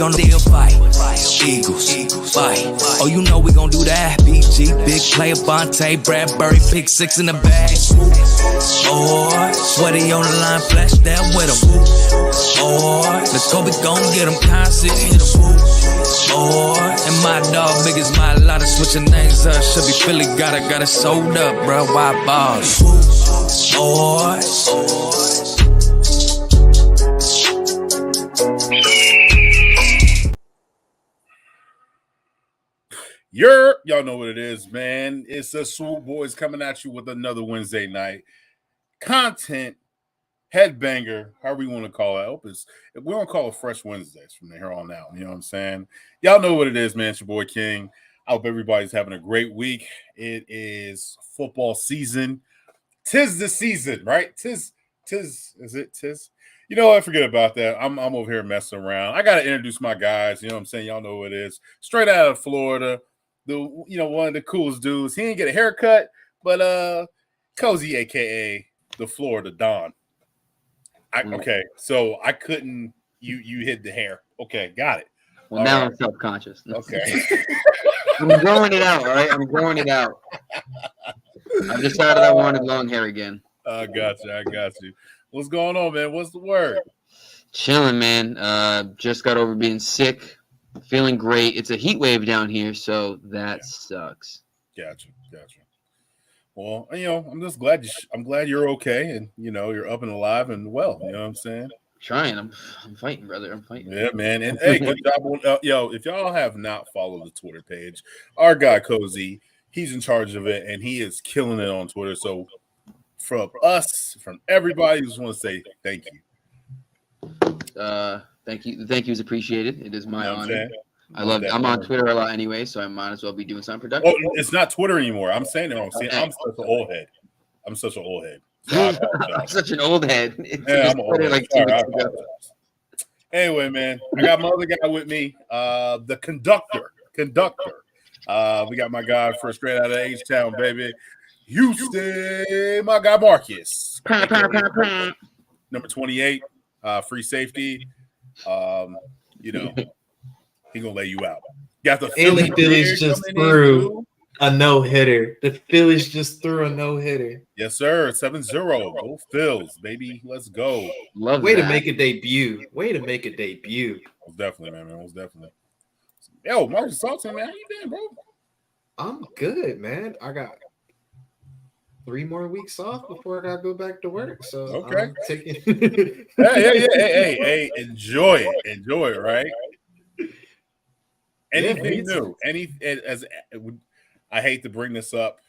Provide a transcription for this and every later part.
On the fight, Eagles, fight. Oh, you know we gon' do that. BG, big player, Bonte, Bradbury, pick six in the bag. Or sweaty on the line, flash that with him. Or let's go, we gon' get him, Constant, hit him. Or and my dog, big as my lot of switching names up. Should be Philly, got it sold up, bro. Why balls? Or Y'all know what it is, man. It's the Swoop Boys coming at you with another Wednesday night content headbanger, however you want to call it. I hope we don't call it Fresh Wednesdays from here on out. You know what I'm saying? Y'all know what it is, man. It's your boy King. I hope everybody's having a great week. It is football season. Tis the season, right? Tis. Is it tis? You know what? Forget about that. I'm over here messing around. I gotta introduce my guys. You know what I'm saying? Y'all know what it is. Straight out of Florida. One of the coolest dudes. He didn't get a haircut, but Cozy, aka the Florida Don. Okay, so I couldn't. You hid the hair. Okay, got it. Well, all now right. I'm self-conscious. Okay, I'm growing it out. All right, I'm growing it out. I decided I wanted long hair again. I got you. What's going on, man? What's the word? Chilling, man. Just got over being sick. Feeling great. It's a heat wave down here, so that sucks. Gotcha. Well, I'm just glad I'm glad you're okay, and you're up and alive and well. You know what I'm saying? Trying. I'm fighting, brother. I'm fighting. Yeah, man. And hey, good job. If y'all have not followed the Twitter page, our guy Cozy, he's in charge of it, and he is killing it on Twitter. So from us, from everybody, just want to say thank you. Thank you is appreciated. It is my honor. I'm on Twitter a lot anyway, so I might as well be doing something productive. Oh, it's not Twitter anymore. I'm saying it wrong. Okay. I'm such an old head. So I'm such an old head. Yeah, I'm an old head. Like anyway, man, I got my other guy with me, the conductor. We got my guy first straight out of H-Town, baby. Houston, my guy Marcus. Number 28, free safety. He gonna lay you out. Got the Phillies just threw a no-hitter. The Phillies just threw a no-hitter. Yes, sir. 7-0. Go Phils, baby. Let's go. Way to make a debut. Most definitely, man. Most definitely. Yo, Marcus Salton, man. How you been, bro? I'm good, man. I got 3 more weeks off before I gotta go back to work. So okay. I'm taking Hey, enjoy it, right? Anything new? I hate to bring this up,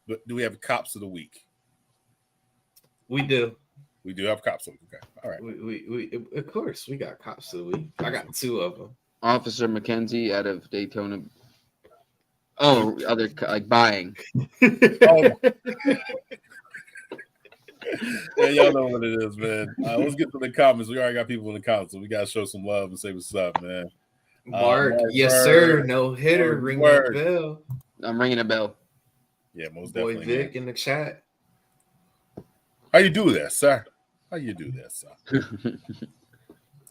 but do we have cops of the week? We do. We do have cops of the week. Okay. All right. We of course we got cops of the week. I got 2 of them. Officer McKenzie out of Daytona. Oh, other like buying. Yeah, y'all know what it is, man. Let's get to the comments. We already got people in the comments, so we gotta show some love and say what's up, man. Mark, yes, sir. No hitter. Ring the bell. I'm ringing a bell. Yeah, most definitely. Boy Vic in the chat. How you do that, sir?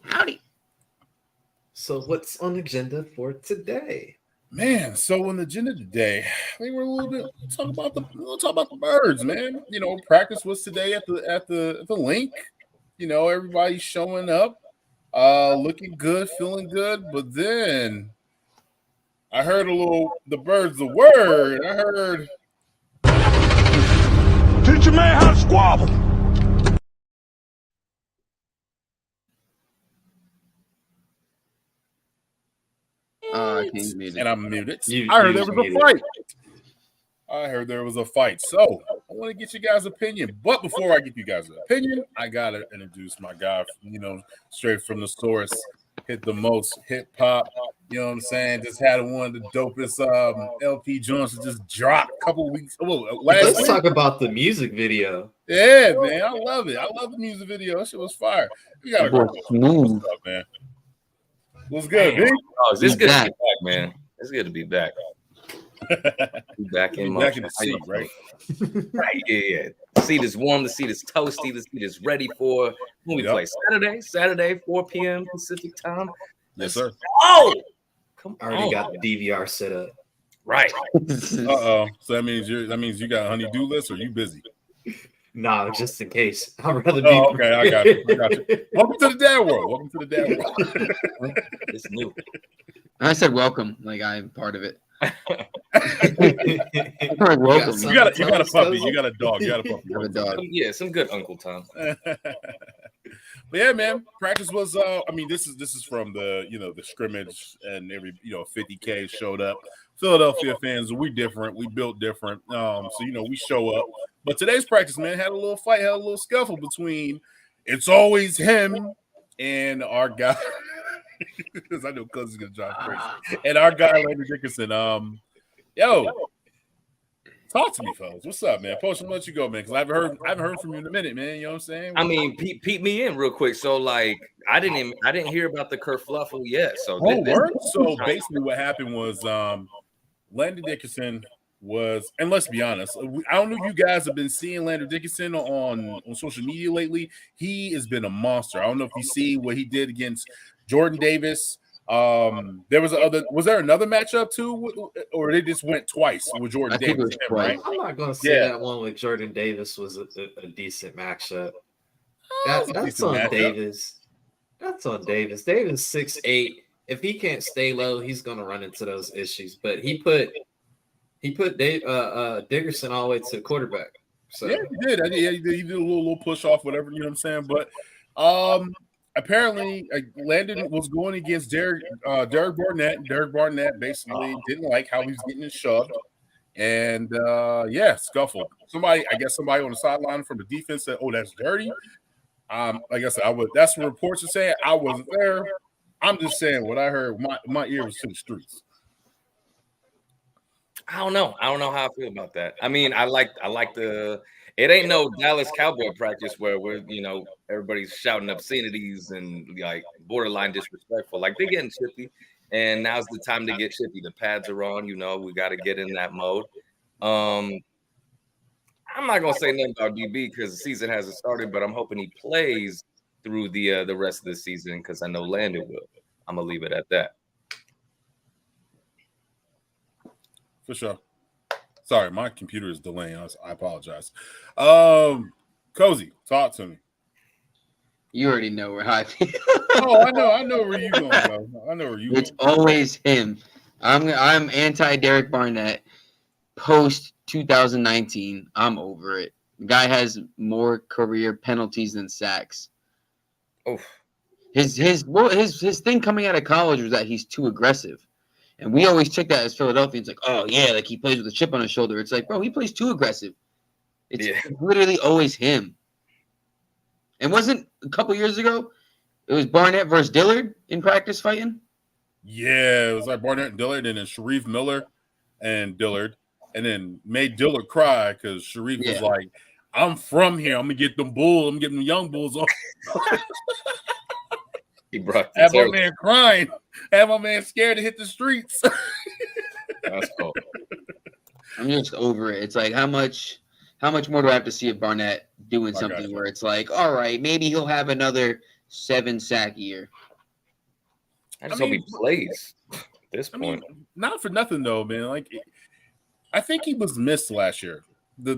Howdy. So what's on the agenda for today? Man, so on the agenda today, I think we'll talk about the birds, man. Practice was today at the link. Everybody's showing up, looking good, feeling good. But then I heard the birds the word. I heard teach a man how to squabble. And I'm muted. I heard there was a fight. So I want to get you guys' opinion. But before I get you guys' opinion, I gotta introduce my guy, straight from the source. Hit the most hip hop. You know what I'm saying? Just had one of the dopest LP joints that just dropped a couple weeks. Let's talk about the music video. Yeah, man. I love it. I love the music video. That shit was fire. We got smooth stuff, man. What's good, B? Oh, it's good to be back, man. It's good to be back. Back in the seat, right? Right, yeah. The seat is warm. The seat is toasty. The seat is ready for when we play Saturday, 4 p.m. Pacific time. Yes, sir. Oh, come I already on. got the DVR set up. Right. Uh-oh. So that means you got a honey-do list, or you busy? Nah, just in case. I'd rather be. Oh, okay. I got you. Welcome to the dad world. It's new. I said welcome, like I'm part of it. You Like, welcome. something You got to a tell us, puppy. Cozy? You got a dog. You got a puppy. I have a dog. Yeah, some good Uncle Tom. But yeah, man, practice was this is from the the scrimmage, and every 50K showed up. Philadelphia fans, we different, we built different. So we show up. But today's practice, man, had a little fight, had a little scuffle between it's always him and our guy. Because I know Cousin's gonna drive crazy. And our guy Landry Dickerson. Talk to me, fellas. What's up, man? Post, I'm gonna let you go, man, because I haven't heard from you in a minute, man. You know what I'm saying? I mean, peep me in real quick. So, like, I didn't hear about the kerfluffle yet. So, So basically, what happened was Landry Dickerson was, and let's be honest, I don't know if you guys have been seeing Landry Dickerson on social media lately. He has been a monster. I don't know if you see what he did against Jordan Davis. Was there another matchup too, or they just went twice with Jordan Davis? It was twice. I'm not gonna say that one with Jordan Davis was a decent matchup. That's on Davis. That's on Davis. Davis 6'8". If he can't stay low, he's gonna run into those issues. But he put Dickerson all the way to quarterback. So yeah, he did. He did a little push off, whatever, you know what I'm saying. But apparently, Landon was going against Derek Barnett. And Derek Barnett basically didn't like how he was getting shoved, and scuffle. Somebody on the sideline from the defense said, "Oh, that's dirty." Like I said, that's what reports are saying. I wasn't there. I'm just saying what I heard. My ear was to the streets. I don't know how I feel about that. I mean, I like the. It ain't no Dallas Cowboy practice where we're everybody's shouting obscenities and like borderline disrespectful. Like they're getting chippy, and now's the time to get chippy. The pads are on. We got to get in that mode. I'm not gonna say nothing about DB because the season hasn't started, but I'm hoping he plays through the rest of the season because I know Landon will. I'm gonna leave it at that. For sure. Sorry, my computer is delaying us. I apologize. Cozy, talk to me. You already know where I feel. Oh, I know where you going, bro. I know where you going. It's always him. I'm anti Derek Barnett. Post 2019, I'm over it. The guy has more career penalties than sacks. Oh, his thing coming out of college was that he's too aggressive. And we always took that as Philadelphians, like, oh, yeah, like he plays with a chip on his shoulder. It's like, bro, he plays too aggressive. It's literally always him. And wasn't a couple years ago, it was Barnett versus Dillard in practice fighting? Yeah, it was like Barnett and Dillard, and then Sharif Miller and Dillard, and then made Dillard cry because Sharif was like, I'm from here. I'm going to get them bulls. I'm getting them young bulls on. He brought have my man crying. Have my man scared to hit the streets. That's cool. I'm just over it. It's like how much more do I have to see of Barnett doing something where it's like, all right, maybe he'll have another 7-sack year. I just hope he plays at this point. Not for nothing though, man. Like I think he was missed last year. The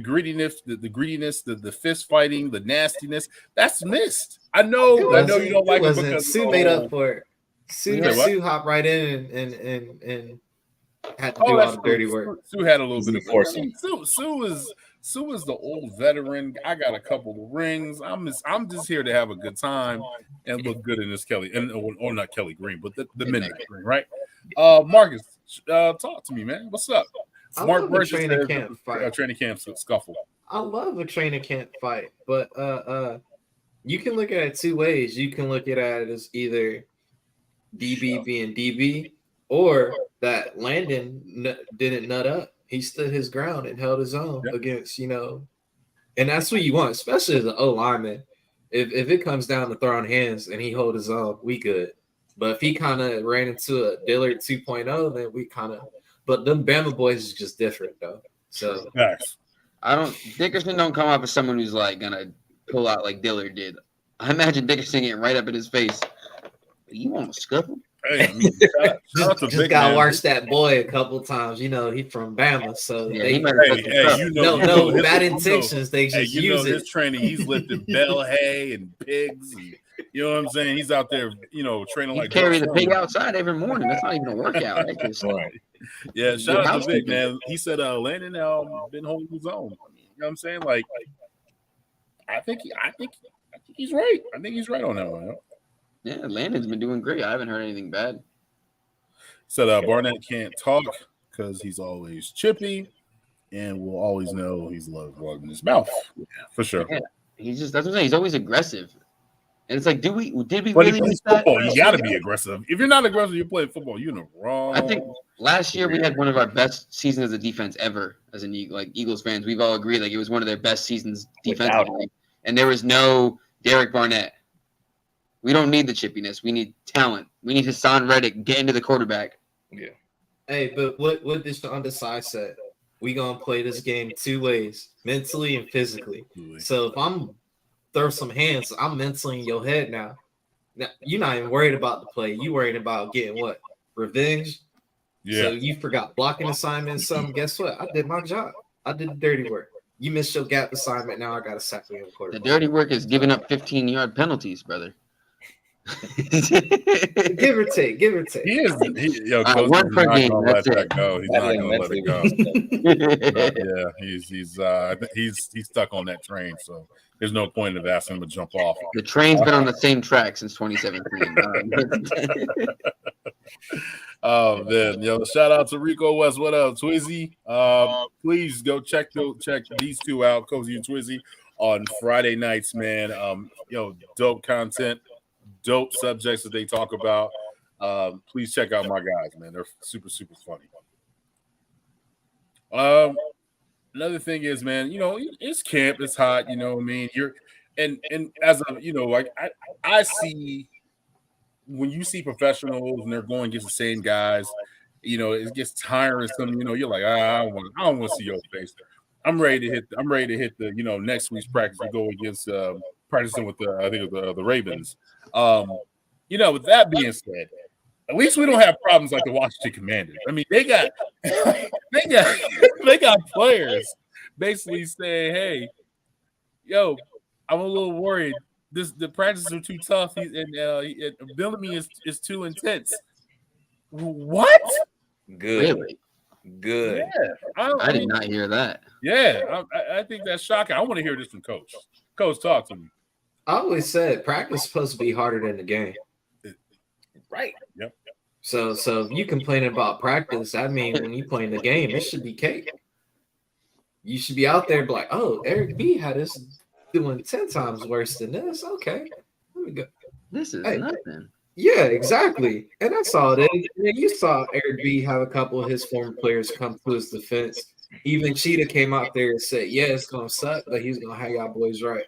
grittiness, the greediness, the fist fighting, the nastiness, that's missed. I know you don't like it because Sue made up for it. Sue hopped right in and had to do all the dirty work. Sue had a little bit of force. Sue is the old veteran. I got a couple of rings. I'm just here to have a good time and look good in this Kelly, or not Kelly Green, but the midnight green, right? Marcus, talk to me, man. What's up? Smart training camp fight. Training camp scuffle. I love a training camp fight, but you can look at it two ways. You can look at it as either DB being DB or that Landon didn't nut up. He stood his ground and held his own against, and that's what you want, especially as an O lineman. If it comes down to throwing hands and he hold his own, we good. But if he kind of ran into a Dillard 2.0, then we kind of. But them Bama boys is just different though. So Dickerson don't come off as someone who's like gonna pull out like Dillard did. I imagine Dickerson getting right up in his face. You want to scuffle? Hey, I mean, shout out to Just Vic, gotta man. watch that boy a couple times. You know, he from Bama, so Yeah, they he might have Hey, you know, bad his, intentions. They hey, just you know use his it. training. He's lifting bell hay and pigs, and you know what I'm saying. He's out there, you know, training You like carry Joe the pig Schmo. outside every morning. That's not even a workout. That's just Right. Yeah, shout out to Vic, housekeeping. man. He said Landon been holding his own. I mean, you know what I'm saying? Like, I think he's right. I think he's right on that one. Yo. Yeah, Landon's been doing great. I haven't heard anything bad. Said Barnett can't talk because he's always chippy, and we'll always know he's loved in his mouth. Yeah, for sure. Yeah, he's just that's what I'm saying. He's always aggressive, and it's like, did we But really he plays miss that? football. You got to be aggressive. If you're not aggressive, you're playing football. You're in the wrong. I think last year we had one of our best seasons as a defense ever. As an Eagles fans, we've all agreed like it was one of their best seasons defensively, and there was no Derek Barnett. We don't need the chippiness. We need talent. We need Hassan Reddick get into the quarterback. Yeah. Hey, but what did Sean Desai said? We gonna play this game two ways, mentally and physically. So if I'm throw some hands, I'm mentally in your head now. Now you're not even worried about the play. You worried about getting what? Revenge. Yeah. So you forgot blocking assignments. Something. Guess what? I did my job. I did the dirty work. You missed your gap assignment. Now I got to sack you in the The quarterback. dirty work is giving up 15-yard penalties, brother. Give or take. He is. Coach one is per not game, going to let that's it. that go. He's not going to let it go. Yeah, he's stuck on that train. So there's no point of asking him to jump off. The train's been on the same track since 2017. Oh man, shout out to Rico West. What up, Twizzy? Please go check these two out, Cozy and Twizzy, on Friday nights, man. Dope content, dope subjects that they talk about. Please check out my guys, man. They're super, super funny. Another thing is, man, it's camp, it's hot, you know what I mean? And as a, like I see when you see professionals and they're going against the same guys, it gets tiresome. You're like, I don't want to see your face. I'm ready to hit the next week's practice. We go against practicing with the Ravens. With that being said, at least we don't have problems like the Washington Commanders. I mean, they got players basically saying, hey, yo, I'm a little worried. The practices are too tough, and Bellamy is too intense. What? Good. Really? Good. Yeah, I did not hear that. Yeah, I think that's shocking. I want to hear this from Coach. Coach, talk to me. I always said practice is supposed to be harder than the game. Right. Yep. So if you complain about practice, I mean, when you play in the game, it should be cake. You should be out there like, oh, Eric B had us doing 10 times worse than this. Okay, let me go. This is nothing. Yeah, exactly. And that's all it is. And you saw Eric B have a couple of his former players come to his defense. Even Cheetah came out there and said, yeah, it's going to suck, but he's going to have y'all boys right.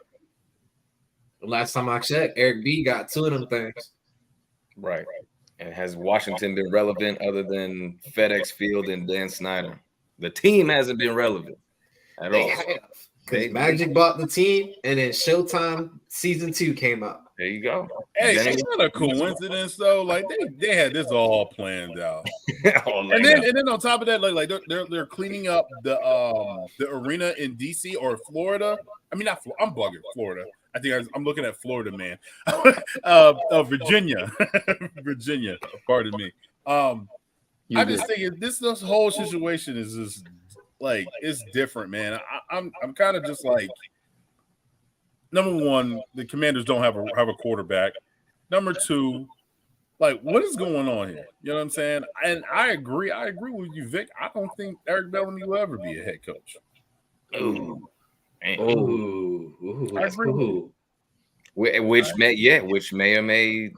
The last time I checked, Eric B got two of them things. Right. And has Washington been relevant other than FedEx Field and Dan Snyder? The team hasn't been relevant at all. Because Magic bought the team, and then Showtime Season 2 came out. There you go. Hey, it's not a coincidence though. Like they had this all planned out. and then on top of that, like they're cleaning up the arena in DC or Florida. I mean, I'm bugging Florida. I think I'm looking at Florida, man. Virginia, Virginia. Pardon me. I just think this whole situation is just like it's different, man. I'm kind of just like. Number one, the Commanders don't have a quarterback. Number two, like what is going on here? You know what I'm saying? And I agree with you, Vic. I don't think Eric Bellamy will ever be a head coach. Ooh. I agree with you. Which may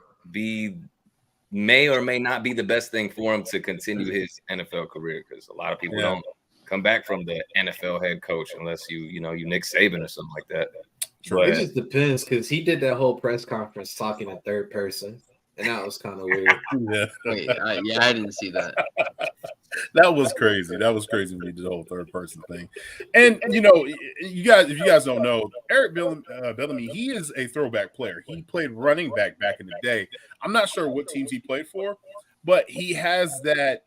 or may not be the best thing for him to continue his NFL career, because a lot of people don't come back from the NFL head coach unless you Nick Saban or something like that. But it just depends, because he did that whole press conference talking in third person, and that was kind of weird. Wait, I didn't see that. That was crazy. That was crazy when he did the whole third person thing. And you know, you guys, if you guys don't know, Eric Bellamy, he is a throwback player. He played running back in the day. I'm not sure what teams he played for, but he has that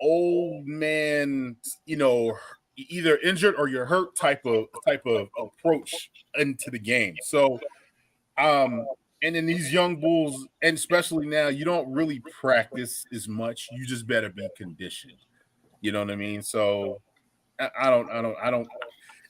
old man, you know, either injured or you're hurt type of approach into the game. So and then these young bulls, and especially now, you don't really practice as much. You just better be conditioned. You know what I mean? So I don't.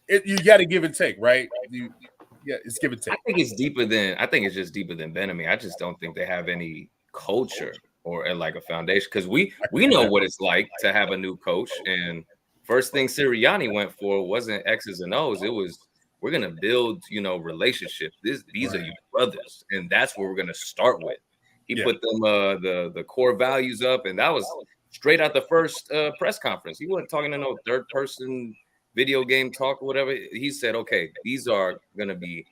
You got to give and take, right? Yeah, it's give and take. I think it's deeper than. I think it's just deeper than Benemy. I just don't think they have any culture or like a foundation, because we know what it's like to have a new coach. And first thing Sirianni went for wasn't X's and O's. It was, we're gonna build, you know, relationships. These are your brothers, and that's what we're gonna start with. He put them the core values up, and that was straight out the first press conference. He wasn't talking to no third person video game talk or whatever. He said, okay, these are gonna be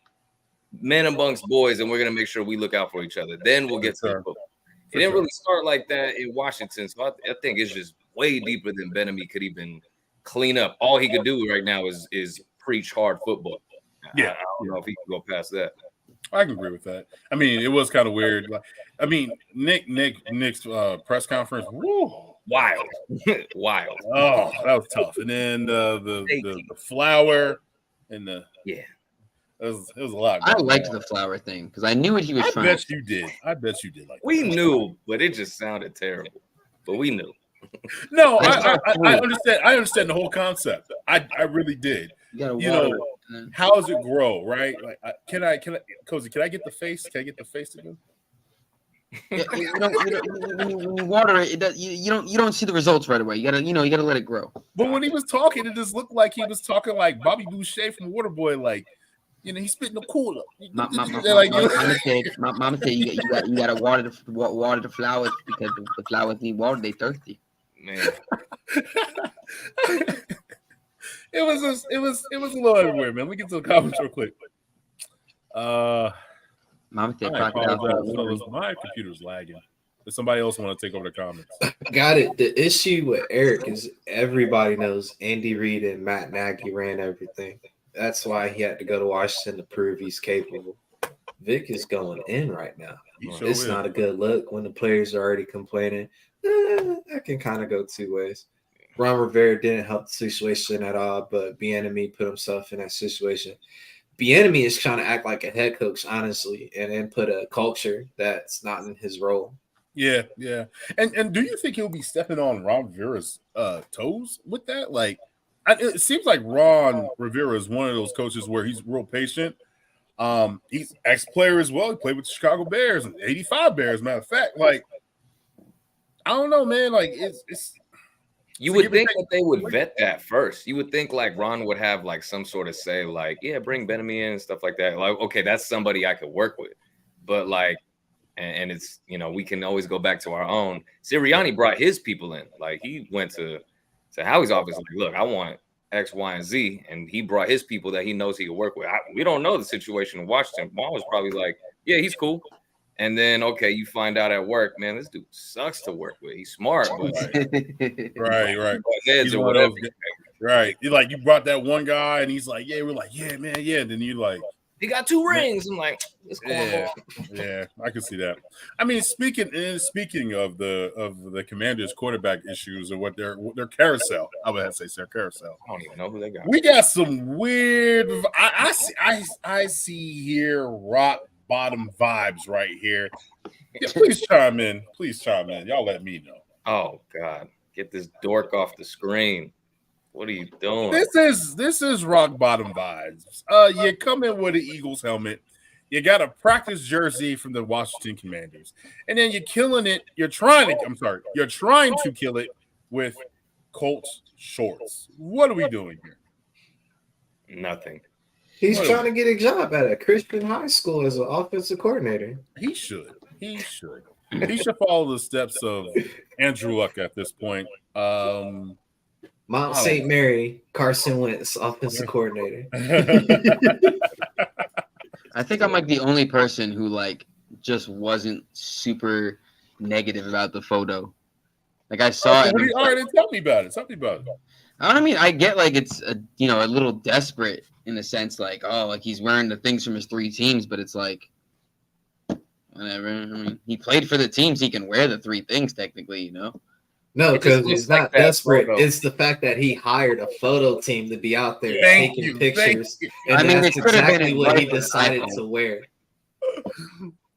men amongst boys, and we're gonna make sure we look out for each other. Then we'll get to the football. It didn't really start like that in Washington, so I think it's just way deeper than Benemy could even clean up. All he could do right now is preach hard football. Yeah, I don't know if he can go past that. I can agree with that. I mean, it was kind of weird. Like, I mean, Nick's press conference, woo, wild. Wild. Oh, that was tough. And then the flower and the it was a lot. I liked the flower thing because I knew what he was trying. I bet you did. I bet you did. Like we knew, but it just sounded terrible. But we knew. No, I understand. I understand the whole concept. I really did. You know, how does it grow, right? Like, can I, Cozy? Can I get the face? Can I get the face to go? When you water it, you don't see the results right away. You gotta let it grow. But when he was talking, it just looked like he was talking like Bobby Boucher from Waterboy, like. You know, he's spitting the cooler. Mama said you gotta water the flowers because the flowers need water. They thirsty. Man, it was a little everywhere, man. We get to the comments real quick. Mama said, my computer's lagging. Does somebody else want to take over the comments? Got it. The issue with Eric is everybody knows Andy Reid and Matt Nagy ran everything. That's why he had to go to Washington to prove he's capable. Vic is going in right now. It's not a good look when the players are already complaining. That can kind of go two ways. Ron Rivera didn't help the situation at all, but Bieniemy put himself in that situation. Bieniemy is trying to act like a head coach, honestly, and then put a culture that's not in his role. Yeah. And do you think he'll be stepping on Ron Rivera's toes with that? Like, it seems like Ron Rivera is one of those coaches where he's real patient. He's ex-player as well. He played with the Chicago Bears and 85 Bears, matter of fact. Like, I don't know, man. Like, it's you would think that they would vet that first. You would think like Ron would have like some sort of say, like, yeah, bring Benemy in and stuff like that. Like, okay, that's somebody I could work with. But like, and it's, you know, we can always go back to our own. Sirianni brought his people in. Like, he went to Howie's office, like, look, I want X, Y, and Z, and he brought his people that he knows he can work with. We don't know the situation in Washington. Mom was probably like, yeah, he's cool. And then, okay, you find out at work, man, this dude sucks to work with. He's smart, but right. Heads or whatever. Right. You brought that one guy, and he's like, yeah, we're like, yeah, man, yeah. And then you like, he got 2 rings. I'm like, it's cool. Yeah, I can see that. I mean, speaking of the Commanders' quarterback issues and what their carousel, I would have to say their carousel. I don't even know who they got. We got some weird. I see here rock bottom vibes right here. Yeah, please chime in. Y'all let me know. Oh God, get this dork off the screen. What are you doing? This is rock bottom vibes. You come in with an Eagles helmet. You got a practice jersey from the Washington Commanders, and then you're killing it. You're trying to kill it with Colts shorts. What are we doing here? Nothing. He's trying to get a job at a Christian high school as an offensive coordinator. He should follow the steps of Andrew Luck at this point. Mount St. Mary, Carson Wentz, offensive coordinator. I think I'm like the only person who like just wasn't super negative about the photo. Like I saw it. All right, then tell me about it. I mean, I get like it's a little desperate in a sense, like like he's wearing the things from his 3 teams, but it's like whatever. I mean, he played for the teams. He can wear the 3 things technically, No, It just because looks he's like not that desperate. photo. It's the fact that he hired a photo team to be out there Thank taking you. pictures, Thank and I mean, that's it could have been exactly his what he wife with an decided iPhone. to wear.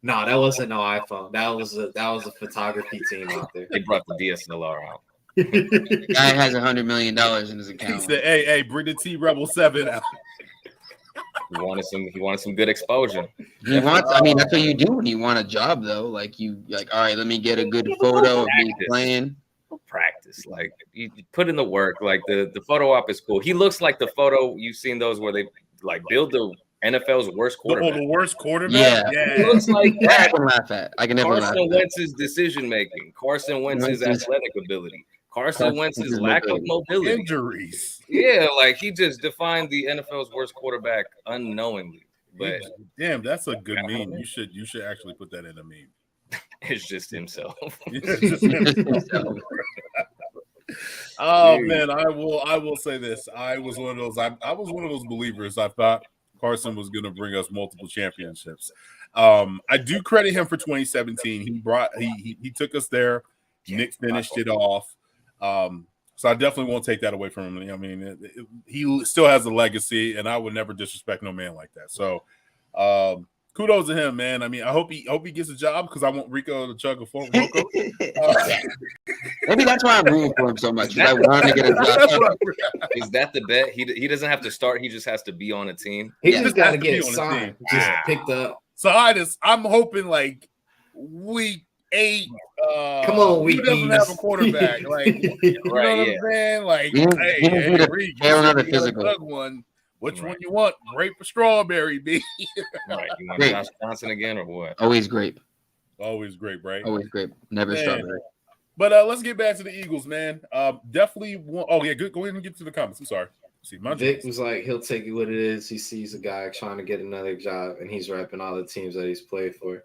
No, that wasn't no iPhone. That was a photography team out there. They brought the DSLR out. The guy has $100 million in his He account. said, "Hey, bring the T Rebel 7 out." He wanted some good exposure. He wants. I mean, that's what you do when you want a job, though. Like all right, let me get a good photo of me playing. Practice, like you put in the work. Like the photo op is cool. He looks like the photo you've seen those where they like build the NFL's worst quarterback. The worst quarterback. Yeah. He looks like That I that. can laugh at. I can never laugh Carson at that. Wentz's decision making. Carson Wentz's athletic ability. Carson Wentz's lack of mobility. Injuries. Yeah, like he just defined the NFL's worst quarterback unknowingly. But Damn, that's a good meme. You should actually put that in a meme. it's just himself. Oh man, I will say this. I was one of those believers. I thought Carson was going to bring us multiple championships. I do credit him for 2017. He took us there. Nick finished it off. So I definitely won't take that away from him. I mean, he still has a legacy, and I would never disrespect no man like that. So kudos to him, man. I mean, I hope he gets a job because I want Rico to chug a fork. Maybe that's why I'm rooting for him so much. Because I want him to get a job. Is that the bet? He doesn't have to start. He just has to be on a team. He Yeah. just got to Has to be get on the signed, team. just picked up. So I'm hoping like week 8. Come on, he doesn't have a quarterback. Like, you know what I'm saying? Like, He hey, need to Reed, fail another you got a physical. thug one. Which one you want? Grape or strawberry, B? Right. You want Great. Josh Johnson again or what? Always grape. Always great, right? Always grape. Never Man. strawberry. But let's get back to the Eagles, man. Definitely. Go ahead and get to the comments. I'm sorry. See, my Vic jokes. was like, he'll take it what it is. He sees a guy trying to get another job, and he's repping all the teams that he's played for.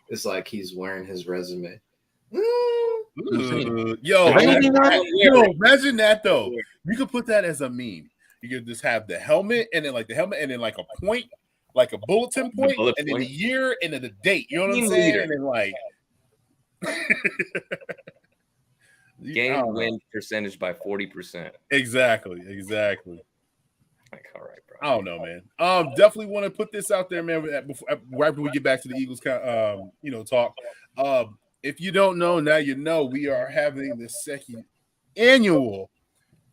It's like he's wearing his resume. Imagine that though. You could put that as a meme. You could just have the helmet, and then like a point, like a bulletin point, and then the year, and then the date. You know what I'm saying? And then like game win percentage by 40%. Exactly. Like, all right, bro. I don't know, man. Definitely want to put this out there, man. Right after we get back to the Eagles, talk. If you don't know, now you know. We are having the second annual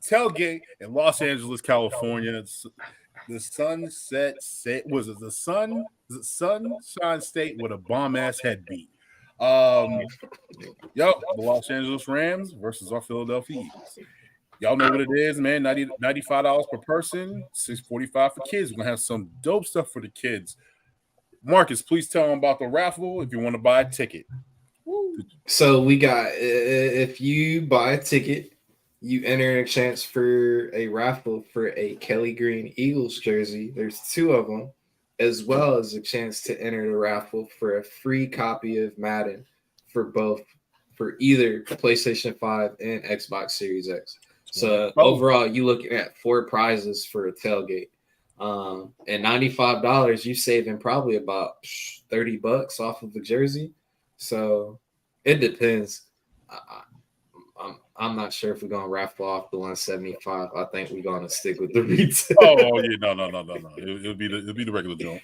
tailgate in Los Angeles, California. It's the Sunshine State with a bomb ass headbeat. The Los Angeles Rams versus our Philadelphia Eagles. Y'all know what it is, man. $95 per person, $645 for kids. We're gonna have some dope stuff for the kids. Marcus, please tell them about the raffle if you want to buy a ticket. So we got, if you buy a ticket, you enter a chance for a raffle for a Kelly Green Eagles jersey. There's 2 of them, as well as a chance to enter the raffle for a free copy of Madden for either PlayStation 5 and Xbox Series X. So overall, you looking at 4 prizes for a tailgate. And $95, you saving probably about $30 off of the jersey. So it depends. I'm not sure if we're gonna raffle off the 175. I think we're gonna stick with the retail. Oh yeah, no. It'll be the regular joint.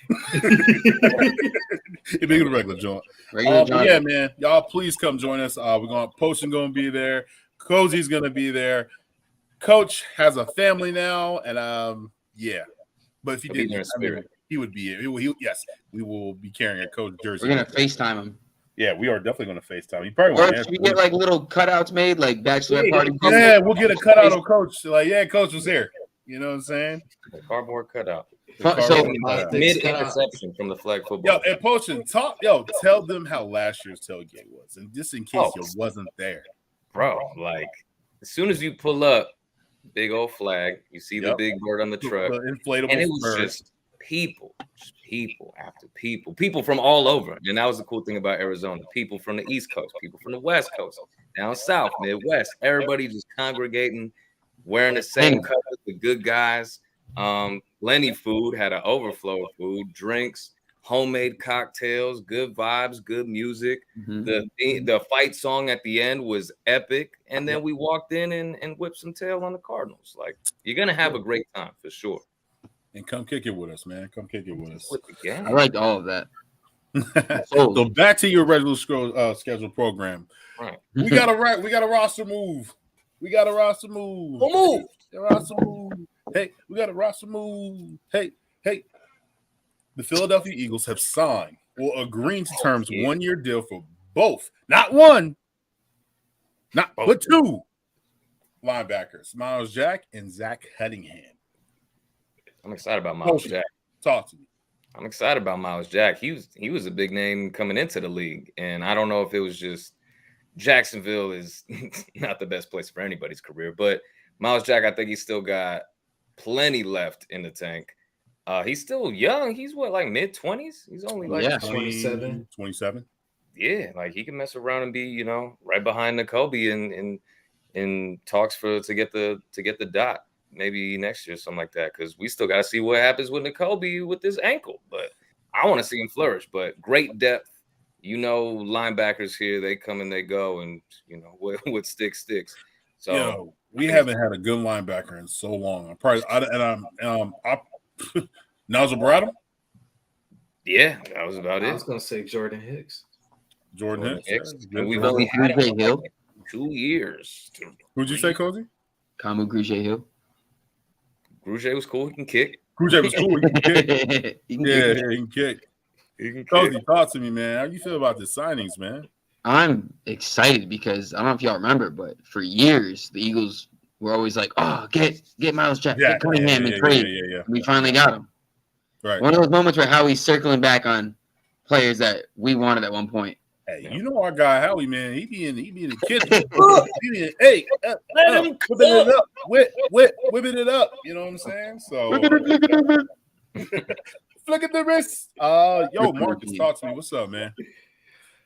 It'll be the regular joint. Yeah, man. Y'all please come join us. Poston gonna be there. Cozy's gonna be there. Coach has a family now, and yeah. But if he didn't, he would be here. Yes, we will be carrying a Coach jersey. We're gonna FaceTime him. Yeah, we are definitely going to FaceTime. He probably won't answer. We get like little cutouts made, like bachelor party. Yeah, we'll get a cutout of Coach. Like, yeah, Coach was here. You know what I'm saying? The cardboard cutout. Mid-interception from the flag football. And Potion, tell them how last year's tailgate was, and just in case you wasn't there, bro. Like, as soon as you pull up, big old flag, you see the big bird on the truck, inflatable, and it was just people, just people after people from all over. And that was the cool thing about Arizona. People from the East Coast, people from the West Coast, down South, Midwest, everybody just congregating, wearing the same colors, the good guys. Plenty food, had an overflow of food, drinks, homemade cocktails, good vibes, good music. The fight song at the end was epic. And then we walked in and whipped some tail on the Cardinals. Like, you're going to have a great time for sure. And come kick it with us, man. Come kick it with us. I liked all of that. So back to your regular schedule program. Right. We got a roster move. We got a roster move. We'll move. Roster move. Hey, we got a roster move. Hey. The Philadelphia Eagles have signed or agreed to terms 1-year deal for both, not one, but two linebackers, Miles Jack and Zach Cunningham. I'm excited about Miles Jack. Talk to me. I'm excited about Miles Jack. He was a big name coming into the league, and I don't know if it was just Jacksonville is not the best place for anybody's career, but Miles Jack, I think he's still got plenty left in the tank. He's still young. He's like mid-20s. He's only like 27. Yeah, like he can mess around and be, right behind Nakobe in talks to get the dot. Maybe next year, something like that, because we still got to see what happens with Nakobe with his ankle. But I want to see him flourish. But great depth. Linebackers here, they come and they go, and, what sticks. So we haven't had a good linebacker in so long. Nigel Bradham? Yeah, that was about it. I was going to say Jordan Hicks. Jordan Hicks. And we've only had him for 2 years. Who'd you say, Cozy? Kamu Grugier-Hill. Grugier was cool. He can kick. Grugier was cool. He can kick. He can kick. He can kick. Cozy, talk to me, man. How you feel about the signings, man? I'm excited because I don't know if y'all remember, but for years the Eagles were always like, "Oh, get Miles Jack, get Cunningham and trade." Yeah. We finally got him. Right. One of those moments where Howie's circling back on players that we wanted at one point. Hey, our guy Howie, man. He be in the kitchen. Whipping it up, whipping it up. You know what I'm saying? So, flick at the wrist. Yo, Marcus, talk to me. What's up, man?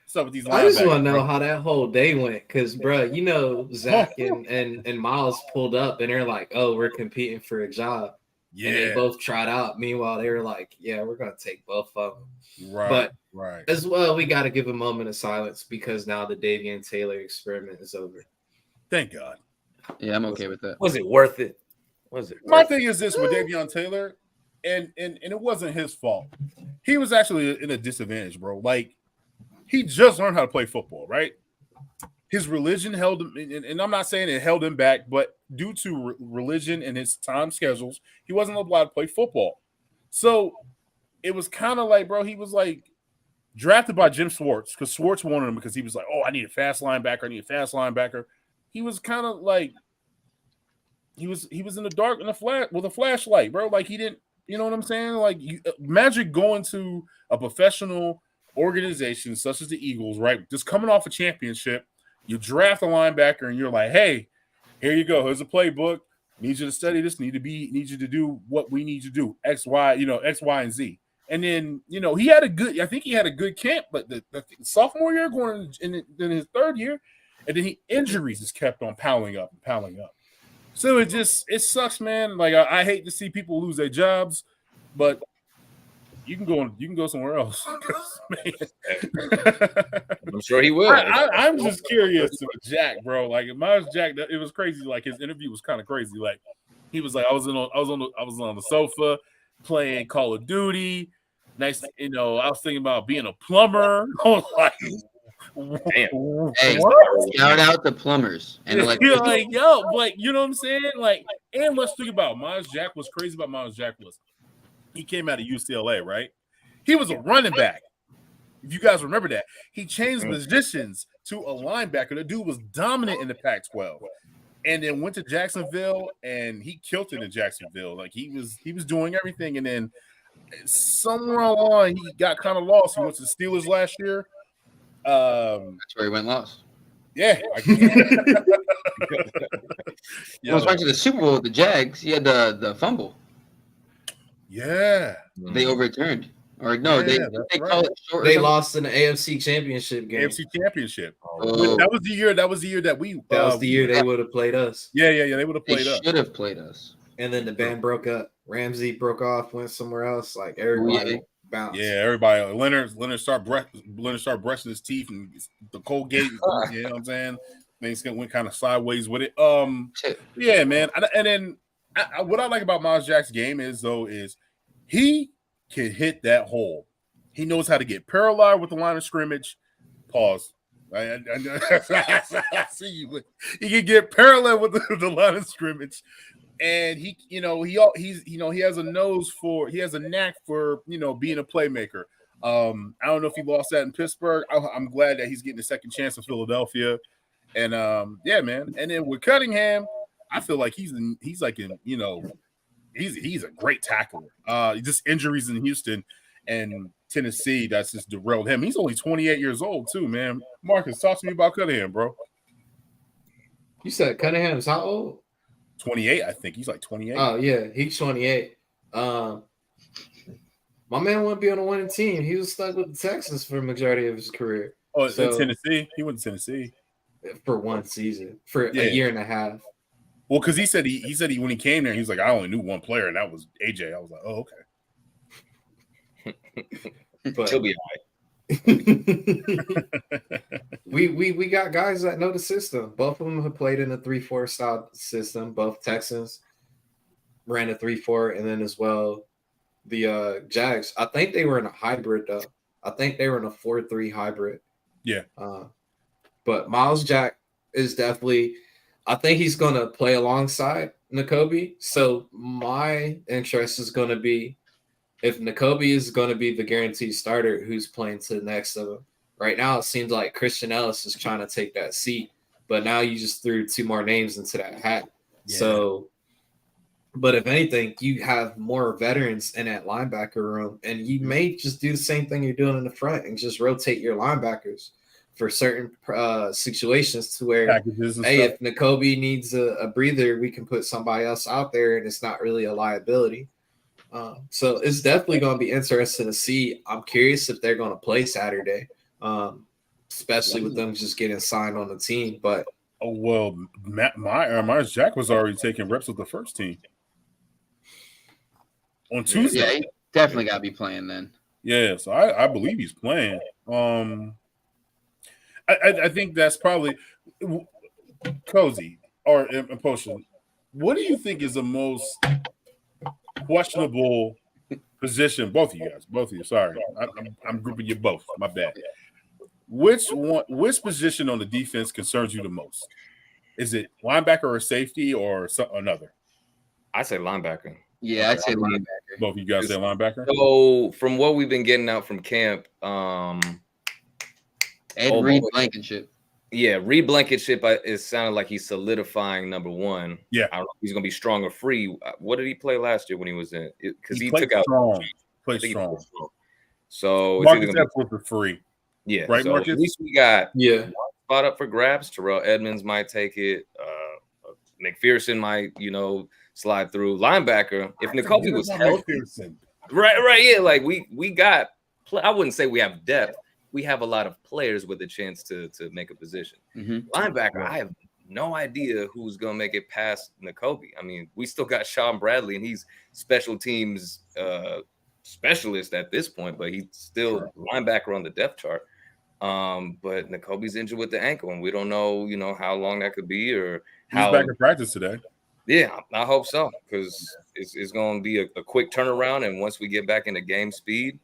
What's up with these linebackers? I just want to know how that whole day went, because, bro, Zach and Miles pulled up, and they're like, "Oh, we're competing for a job." Yeah. And they both tried out. Meanwhile, they were like, "Yeah, we're gonna take both of them." Right. As well, we got to give a moment of silence because now the Davion Taylor experiment is over. Thank God. Yeah, I'm okay with that. Was it worth it? My thing is this with Davion Taylor, and it wasn't his fault. He was actually in a disadvantage, bro. Like, he just learned how to play football, right? His religion held him, and I'm not saying it held him back, but due to religion and his time schedules, he wasn't allowed to play football. So it was kind of like, bro, he was like drafted by Jim Schwartz because Schwartz wanted him because he was like, "Oh, I need a fast linebacker. He was kind of like he was in the dark with a flashlight, bro. Like, he didn't, you know what I'm saying? Like, imagine going to a professional organization such as the Eagles, right? Just coming off a championship, you draft a linebacker and you're like, "Hey, here you go. Here's a playbook. Need you to study this. Need you to do what we need you to do. X, Y, and Z." And then, he had a good camp, but the sophomore year going in his third year, and then injuries just kept on piling up. So it sucks, man. Like, I hate to see people lose their jobs, but you can go somewhere else. I'm sure he will. I'm just curious with Jack, bro. Like, Miles Jack, it was crazy. Like, his interview was kind of crazy. Like, he was like, I was on the sofa playing Call of Duty. Nice, I was thinking about being a plumber. I was like, damn. Hey, shout out the plumbers. And you're like, yo, like, you know what I'm saying? Like, and let's think about Miles Jack. What's crazy about Miles Jack was he came out of UCLA, right? He was a running back. If you guys remember that, he changed positions to a linebacker. The dude was dominant in the Pac-12, and then went to Jacksonville, and he killed it in Jacksonville. Like, he was doing everything, and then somewhere along he got kind of lost. He went to the Steelers last year. That's where he went lost. Yeah. I was watching the Super Bowl with the Jags. He had the fumble. Yeah. They overturned. Or no, Yeah, they that's call right. it short. or They something? lost in the AFC Championship game. AFC Championship. Oh. That was the year. That was the year that we. That was the year they would have played us. Yeah. They would have They played us. should have played us. And then the band broke up. Ramsey broke off, went somewhere else. Like everybody bounced. Yeah, everybody. Leonard started brushing his teeth and the Colgate. You know what I'm saying? Things went kind of sideways with it. Yeah, man. And then what I like about Miles Jack's game is he can hit that hole. He knows how to get parallel with the line of scrimmage. Pause. I see you. He can get parallel with the line of scrimmage, and he has a knack for being a playmaker. I don't know if he lost that in Pittsburgh. I'm glad that he's getting a second chance in Philadelphia, and yeah, man. And then with Cunningham, I feel like he's a great tackler. Just injuries in Houston and Tennessee that's just derailed him. He's only 28 years old too, man. Marcus, talk to me about Cunningham, bro. You said Cunningham's how old? 28, I think. He's like 28. Oh, yeah. He's 28. My man wouldn't be on a winning team. He was stuck with the Texans for the majority of his career. Oh, in Tennessee? He went to Tennessee. For one season. For a year and a half. Well, because he said when he came there, he was like, I only knew one player, and that was AJ. I was like, oh, okay. But He'll be all right. we got guys that know the system. Both of them have played in a 3-4 style system. Both Texans ran a 3-4, and then as well the Jags. I think they were in a hybrid though. I think they were in a 4-3 hybrid. Yeah. But Miles Jack is definitely. I think he's going to play alongside Nakobe. So my interest is going to be. If Nakobe is going to be the guaranteed starter, who's playing to the next of him? Right now, it seems like Christian Ellis is trying to take that seat, but now you just threw 2 more names into that hat. Yeah. So, but if anything, you have more veterans in that linebacker room, and you may just do the same thing you're doing in the front and just rotate your linebackers for certain situations to where, hey, if Nakobe needs a breather, we can put somebody else out there, and it's not really a liability. So it's definitely going to be interesting to see. I'm curious if they're going to play Saturday, especially with them just getting signed on the team. But Myers Jack was already taking reps with the first team on Tuesday. Yeah, he definitely got to be playing then. Yeah, so I believe he's playing. I think that's probably Cozy or Potion. What do you think is the most questionable position? Both of you. Sorry, I'm grouping you both. My bad. Which position on the defense concerns you the most? Is it linebacker or safety or another? I say linebacker. Yeah, I'd say linebacker. Both of you guys say linebacker. So from what we've been getting out from camp, Reed Blankenship. Yeah, Reed Blankenship. It sounded like he's solidifying number one. Yeah, I don't know if he's going to be strong or free. What did he play last year when he was in? Because he took strong. out Played strong. So Marcus Epps for free. Yeah, right. So Marcus? at least we got one spot up for grabs. Terrell Edmonds might take it. McPherson might, slide through. Linebacker. If Nakobe was healthy, right, yeah. Like we got. I wouldn't say we have depth. We have a lot of players with a chance to make a position. Mm-hmm. Linebacker, I have no idea who's going to make it past Nakobe. I mean, we still got Sean Bradley, and he's special teams specialist at this point, but he's still linebacker on the depth chart. But Nakobe's injured with the ankle, and we don't know, how long that could be or how. He's back in practice today. Yeah, I hope so, because it's going to be a quick turnaround, and once we get back into game speed,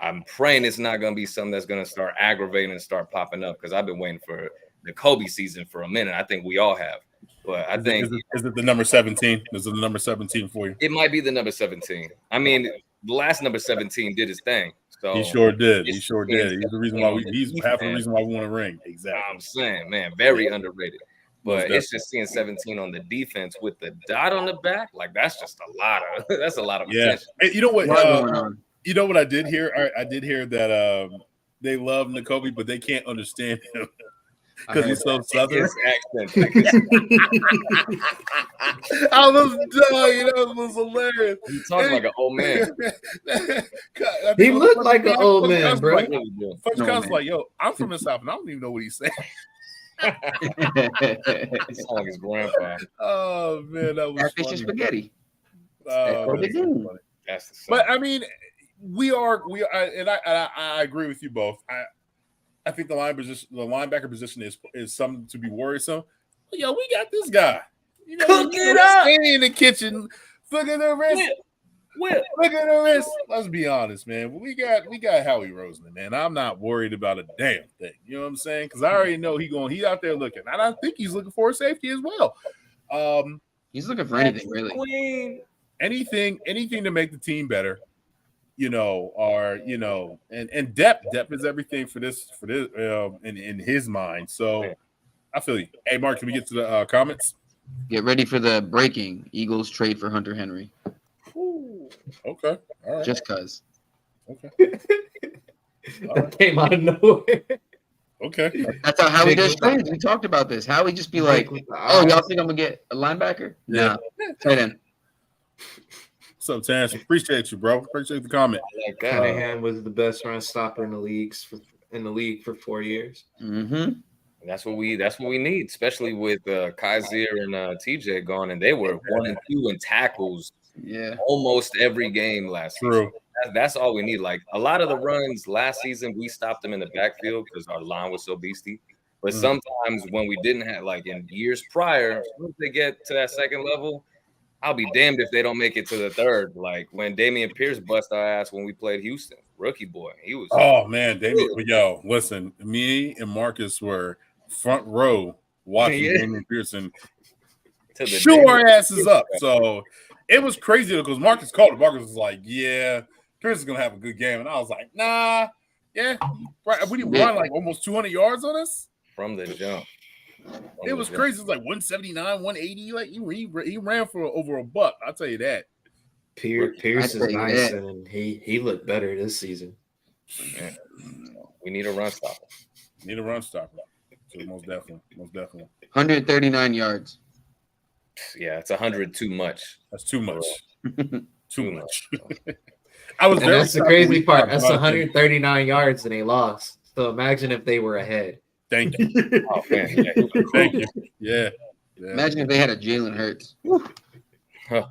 I'm praying it's not going to be something that's going to start aggravating and start popping up, because I've been waiting for the Kobe season for a minute. I think we all have. But I think is it the number 17? Is it the number 17 for you? It might be the number 17. I mean, the last number 17 did his thing. So he sure did. He's the reason why he's half the reason why we want to ring. Exactly. I'm saying, man, very underrated. But it's just seeing 17 on the defense with the dot on the back, like that's just a lot of attention. Hey, you know what? You know what I did hear? I did hear that they love Nakobe, but they can't understand him. Because he's so southern. His accent. I was dying. That was hilarious. He talking like an old man. He looked like an old man, bro. First cousin's like, yo, I'm from the South, and I don't even know what he's saying. He sound like his grandpa. Oh man, that was Catfish and spaghetti. That's so funny. That's the song. But I mean, I agree with you both. I think the linebacker position is something to be worrisome. But, yo, we got this guy. You know, Cook it up. Standing in the kitchen, look at the wrist. Whip. Look at the wrist. Let's be honest, man. We got Howie Roseman, man. I'm not worried about a damn thing. You know what I'm saying? Because I already know he's out there looking. And I think he's looking for a safety as well. He's looking for anything, really. Queen. Anything to make the team better. And depth is everything for this in his mind. So I feel you. Hey, Mark, can we get to the comments? Get ready for the breaking. Eagles trade for Hunter Henry. Ooh, okay. All right. Just cause. Okay. That came out of nowhere. Okay. That's how Howie does trades. We talked about this. Howie just be like, "Oh, y'all think I'm gonna get a linebacker? Yeah. Nah. Tight end." What's up, Terrence? Appreciate you, bro. Appreciate the comment. Like that. Cunningham was the best run stopper in the league for 4 years. Mm-hmm. That's what we need, especially with Kaiser and TJ gone, and they were 1 and 2 in tackles. Yeah. Almost every game last season. True. That's all we need. Like a lot of the runs last season, we stopped them in the backfield because our line was so beastie. But sometimes when we didn't have, like in years prior, once they get to that second level, I'll be damned if they don't make it to the third. Like when Damian Pierce bust our ass when we played Houston, rookie boy. He was. Oh man, Damian. Yo, listen, me and Marcus were front row watching Damian Pearson chew our asses up. So it was crazy because Marcus called it. Marcus was like, "Yeah, Pierce is gonna have a good game," and I was like, "Nah, yeah, right." We didn't run like almost 200 yards on us from the jump. It was crazy. It was like 179, 180. Like he ran for over $1. I'll tell you that. Pierce is nice, and he looked better this season. Yeah. We need a run stopper. So most definitely. 139 yards. Yeah, it's 100 too much. That's too much. Too much. That's the crazy part. That's 139 yards and they lost. So imagine if they were ahead. Thank you. Oh man, yeah. Thank you. Yeah. Imagine if they had a Jalen Hurts. Huh.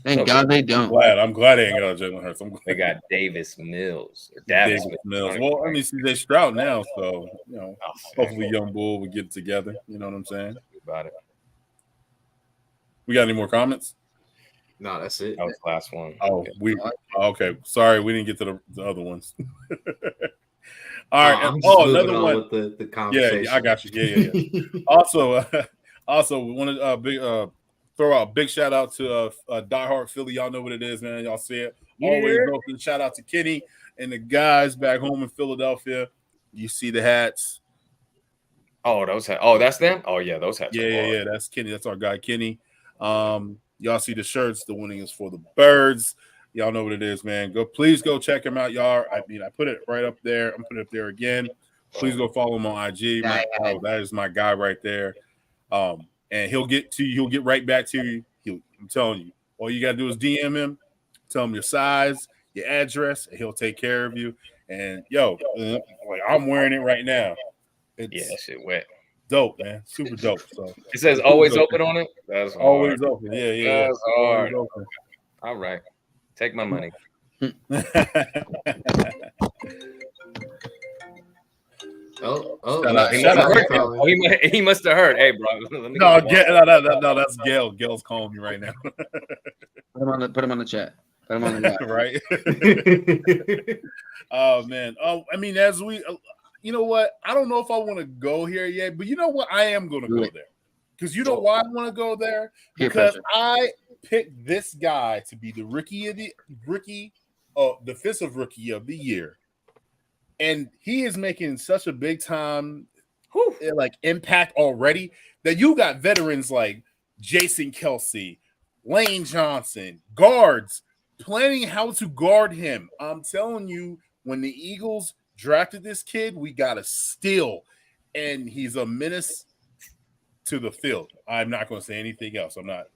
Thank God they don't. I'm glad they ain't got a Jalen Hurts. They got Davis Mills. Davis Mills. Well, I mean, see, they're Stroud now, so hopefully Young Bull will get it together. You know what I'm saying? About it. We got any more comments? No, that's it. That was the last one. Oh, okay. Sorry, we didn't get to the other ones. All right. Another one. With the conversation. Yeah, I got you. Yeah. Also, we want to throw out a big shout out to diehard Philly. Y'all know what it is, man. Y'all see it. Always open. Shout out to Kenny and the guys back home in Philadelphia. You see the hats. Oh, those hats. Oh, that's them? Oh, yeah, those hats. Yeah. That's Kenny. That's our guy, Kenny. Y'all see the shirts. The winning is for the Birds. Y'all know what it is, man. Please go check him out, y'all. I mean, I put it right up there. I'm putting it up there again. Please go follow him on IG. That is my guy right there. And he'll get to you. He'll get right back to you. I'm telling you. All you got to do is DM him, tell him your size, your address, and he'll take care of you. And, I'm wearing it right now. That shit wet. Dope, man. Super dope. So it says always open on it? That's always open. Yeah. That's hard. All right. Take my money. He must have heard. Hey, bro. No, that's Gail. Gail's calling me right now. Put him on the chat. Put him on the right. Oh man. Oh, I mean, as we, you know what? I don't know if I want to go here yet, but you know what? I am going to go there because you know why I want to go there because I picked this guy to be the defensive rookie of the year. And he is making such a big time impact already that you got veterans like Jason Kelsey, Lane Johnson, guards planning how to guard him. I'm telling you, when the Eagles drafted this kid, we got a steal. and he's a menace to the field. I'm not going to say anything else. I'm not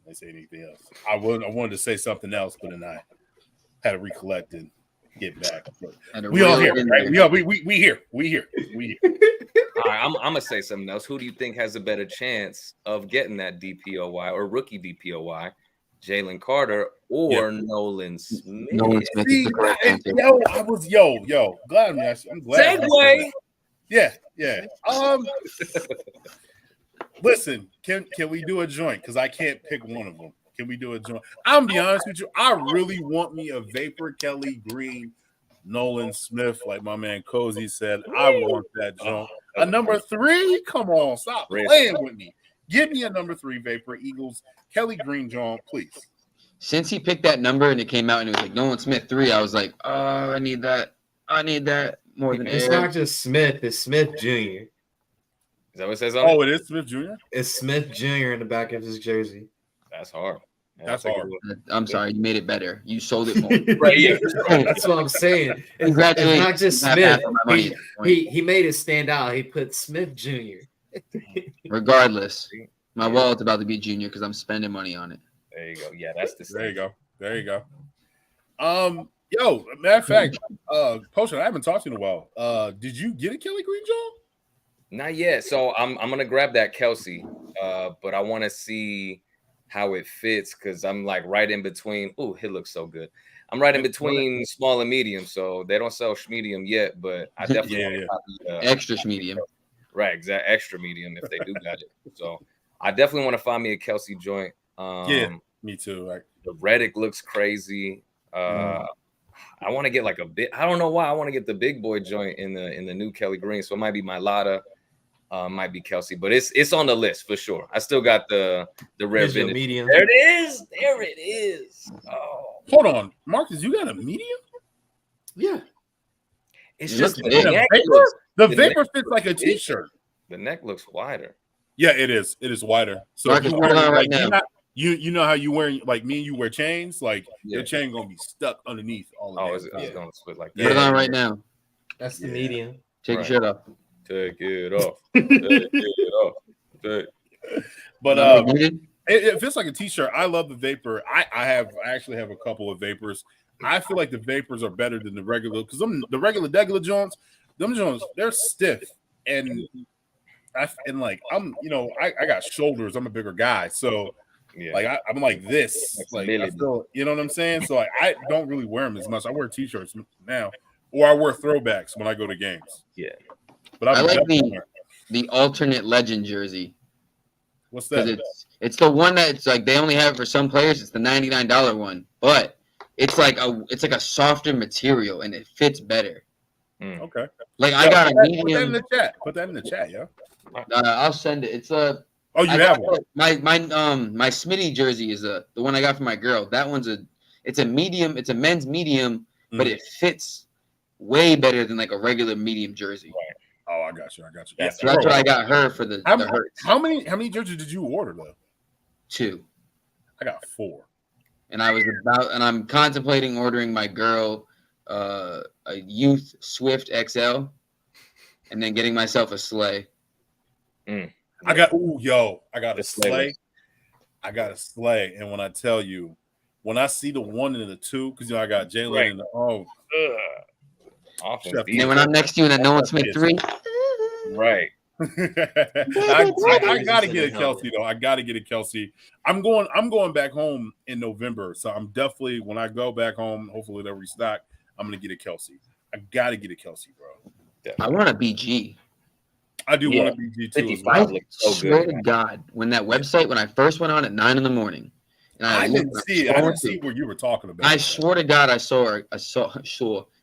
going to say anything else. I wanted to say something else, but then I had to recollect and get back. But we all here, right? We here. All right, I'm gonna say something else. Who do you think has a better chance of getting that DPOY or rookie DPOY? Jalen Carter or Nolan Smith? Nolan Smith is the correct answer. Glad I'm glad. Segue. Yeah. Listen, can we do a joint? Because I can't pick one of them. Can we do a joint? I'm gonna be honest with you. I really want me a Vapor Kelly Green Nolan Smith, like my man Cozy said. I want that joint. A number 3? Come on, stop playing with me. Give me a number 3 Vapor Eagles Kelly Green joint, please. Since he picked that number and it came out and it was like Nolan Smith 3, I was like, oh, I need that more than it's Air. not just Smith, it's Smith Jr. Is that what it says on it? Oh, it is Smith Jr.? It's Smith Jr. in the back of his jersey. That's hard. That's hard. I'm sorry, you made it better. You sold it more. Right, yeah. That's what I'm saying. Congratulations. It's not just You have Smith. half of my money at this point. He made it stand out. He put Smith Jr. Regardless, my wallet's about to be junior because I'm spending money on it. There you go. Yeah, that's the same. There you go. Matter of fact, Potion, I haven't talked to you in a while. Did you get a Kelly Green joint? Not yet. So I'm gonna grab that Kelsey, but I want to see how it fits because I'm like right in between. Oh, it looks so good. I'm right in between small and medium, so they don't sell medium yet, but I definitely want extra medium. Right, exact extra medium if they do got it. So I definitely want to find me a Kelsey joint. Me too. Right. The Reddick looks crazy. I want to get like a bit. I don't know why I want to get the big boy joint in the new Kelly Green. So it might be my Lotta. Might be Kelsey, but it's on the list for sure. I still got the rare vintage. Medium. There it is. Oh, hold on, Marcus, you got a medium? Yeah, it's just the Vapor fits like a t-shirt. The neck looks wider. Yeah, it is. It is wider. So Marcus, you know how you wear, like me and you wear chains, like your chain gonna be stuck underneath all of it. It's gonna split like that. Put it on right now. That's the medium. Take your shirt off. Take it off. Take it off. But it fits like a t-shirt. I love the Vapor. I actually have a couple of Vapors. I feel like the Vapors are better than the regular because the regular joints, them joints, they're stiff and I got shoulders. I'm a bigger guy, so I'm like this. Like I feel, you know what I'm saying? So I don't really wear them as much. I wear t-shirts now, or I wear throwbacks when I go to games. Yeah. But I like the alternate legend jersey. What's that? It's the one that's like they only have for some players. It's the $99 one, but it's like a softer material and it fits better. Okay. Like I got a medium. Put that in the chat, yeah. I'll send it. It's a. Oh, you have one. My Smitty jersey is the one I got for my girl. That one's it's a medium. It's a men's medium, but it fits way better than like a regular medium jersey. Right. Oh, I got you. Yeah, so that's what I got her for the Hurts. How many jerseys did you order though? 2. I got 4. And I'm contemplating ordering my girl a Youth Swift XL, and then getting myself a Slay. I got a Slay. I got a Slay, and when I tell you, when I see the 1 and the 2, because I got Jalen and the and then when I'm next to you in that Nolan Smith 3, right. I gotta get a Kelsey though. I gotta get a Kelsey. I'm going back home in November, so I'm definitely when I go back home. Hopefully they'll restock. I'm gonna get a Kelsey. I gotta get a Kelsey, bro. I want a BG. I do want a BG too. 55 looks so swear good. to God, when I first went on at 9 in the morning, and I didn't see it. I didn't see what you were talking about. I swear to God, I saw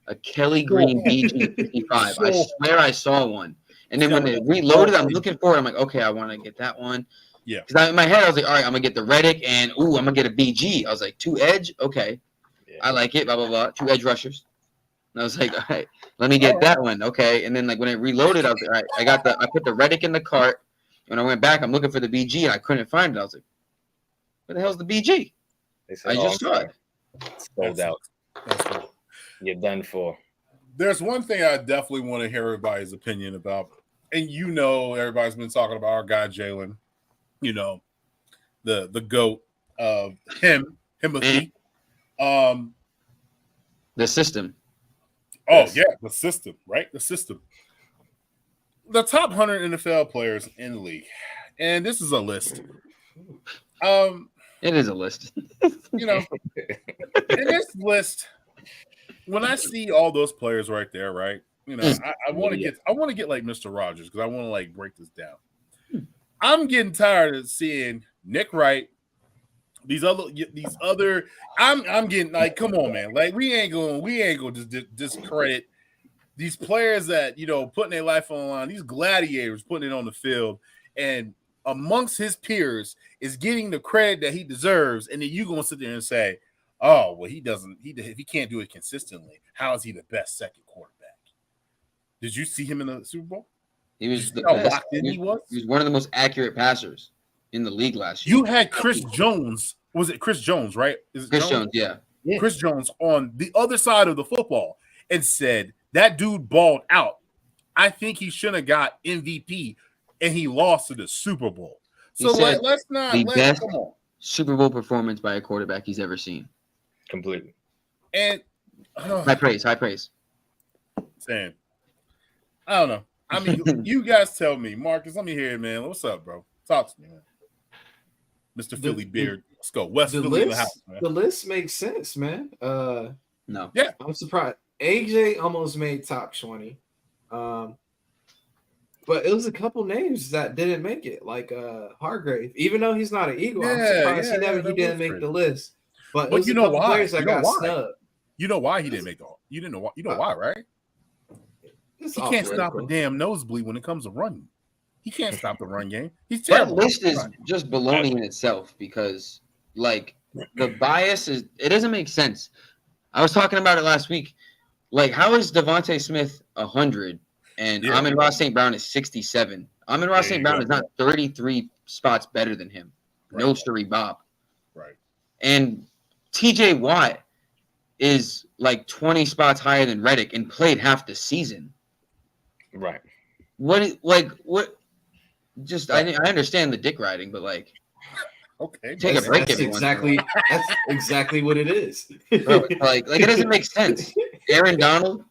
a Kelly Green BG 55. I swear I saw one. And then when it reloaded, I'm looking for it. I'm like, okay, I want to get that one. Yeah. Because in my head, I was like, all right, I'm going to get the Reddick and, I'm going to get a BG. I was like, 2 edge? Okay. Yeah. I like it, blah, blah, blah. 2 edge rushers. And I was like, all right, let me get that one. Okay. And then, like, when it reloaded, I was like, all right, I put the Reddick in the cart. When I went back, I'm looking for the BG, and I couldn't find it. I was like, where the hell's the BG? I just saw it. Sold out. You're done for. There's one thing I definitely want to hear everybody's opinion about and everybody's been talking about our guy Jalen. The GOAT of Himothy. The system. Oh yeah, the system, right? The system. The top 100 NFL players in the league, and this is a list. It is a list. In this list, when I see all those players right there, right? I want to get like Mr. Rogers because I want to like break this down. I'm getting tired of seeing Nick Wright. These other. I'm getting like, come on, man. Like we ain't gonna just discredit these players that putting their life on the line. These gladiators putting it on the field, and amongst his peers is getting the credit that he deserves. And then you gonna sit there and say, "Oh, well, he doesn't. If he can't do it consistently, how is he the best second quarterback?" Did you see him in the Super Bowl? He was the how best. locked in he was. He was one of the most accurate passers in the league last year. You had Chris Jones. Was it Chris Jones, right? Chris Jones, yeah. Chris Jones on the other side of the football and said that dude balled out. I think he shouldn't have got MVP, and he lost to the Super Bowl. So let's best Super Bowl performance by a quarterback he's ever seen. Completely. And high praise. Sam, I don't know. I mean, you guys tell me, Marcus. Let me hear it, man. What's up, bro? Talk to me, man. Mr. Philly Beard. Let's go. West Philly in the house, man. The list makes sense, man. No. Yeah. I'm surprised. AJ almost made top 20. But it was a couple names that didn't make it, like Hargrave. Even though he's not an Eagle, I'm surprised he didn't make the list. But you know why? Players that got snubbed. You know why he didn't make the all? You know why, right? He can't stop a damn nosebleed when it comes to running. He can't stop the run game. He's terrible. That list is just baloney in itself because, like, the bias is – it doesn't make sense. I was talking about it last week. Like, how is Devontae Smith 100 and Amon-Ra St. Brown is 67? Amon-Ra St. Brown is not 33 spots better than him. Right. No story, Bob. Right. And T.J. Watt is like 20 spots higher than Reddick and played half the season. Right. What? Just I understand the dick riding, but like, okay, take a break. That's exactly what it is. Bro, like it doesn't make sense. Aaron Donald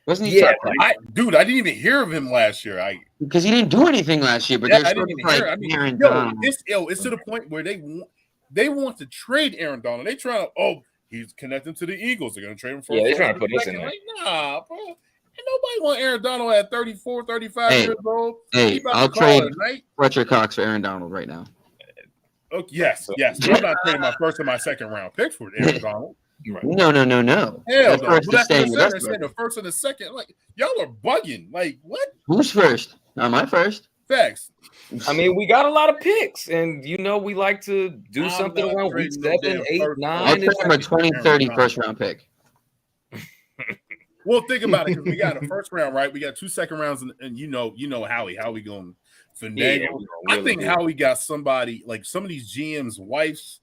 wasn't he? Yeah, I didn't even hear of him last year. Because he didn't do anything last year. But I didn't even hear. Aaron Donald. It's to the point where they want to trade Aaron Donald. They try to he's connecting to the Eagles. They're going to trade him for. Yeah, they're trying to put this in there. Like, nah, bro. And nobody want Aaron Donald at 34, 35 years old. Hey, I'll trade Fletcher Cox for Aaron Donald right now. Okay, yes. I'm not trading my first and my second round picks for Aaron Donald. Right. No. Hell no. That's the first and the second. Like, y'all are bugging. Like, what? Who's first? Not my first. Facts. I mean, we got a lot of picks, and we like to do something around week 7, 8, 9. I'll trade him a 2030 first round pick. Well, think about it, because we got a first round, right? We got 2 second rounds, and you know Howie going to finagle. I think Howie got somebody like some of these GMs' wives,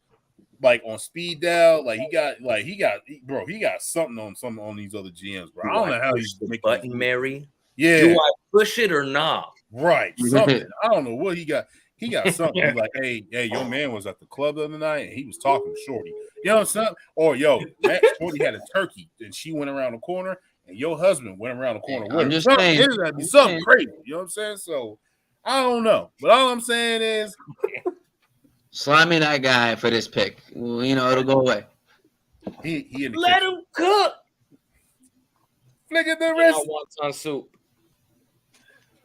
like on speed dial. Like he got something on these other GMs, bro. I don't know how he's making button Mary. Yeah, do I push it or not? Right, something. I don't know what he got. He got something. He's like, hey, your man was at the club the other night and he was talking to Shorty. You know what I'm saying? Or Shorty had a turkey and she went around the corner. And your husband went around the corner with I'm just saying. It's gotta be something crazy. You know what I'm saying? So I don't know. But all I'm saying is slime me that guy for this pick. Well, it'll go away. He in the Let kitchen. him cook. Look at the rest. Wonton soup.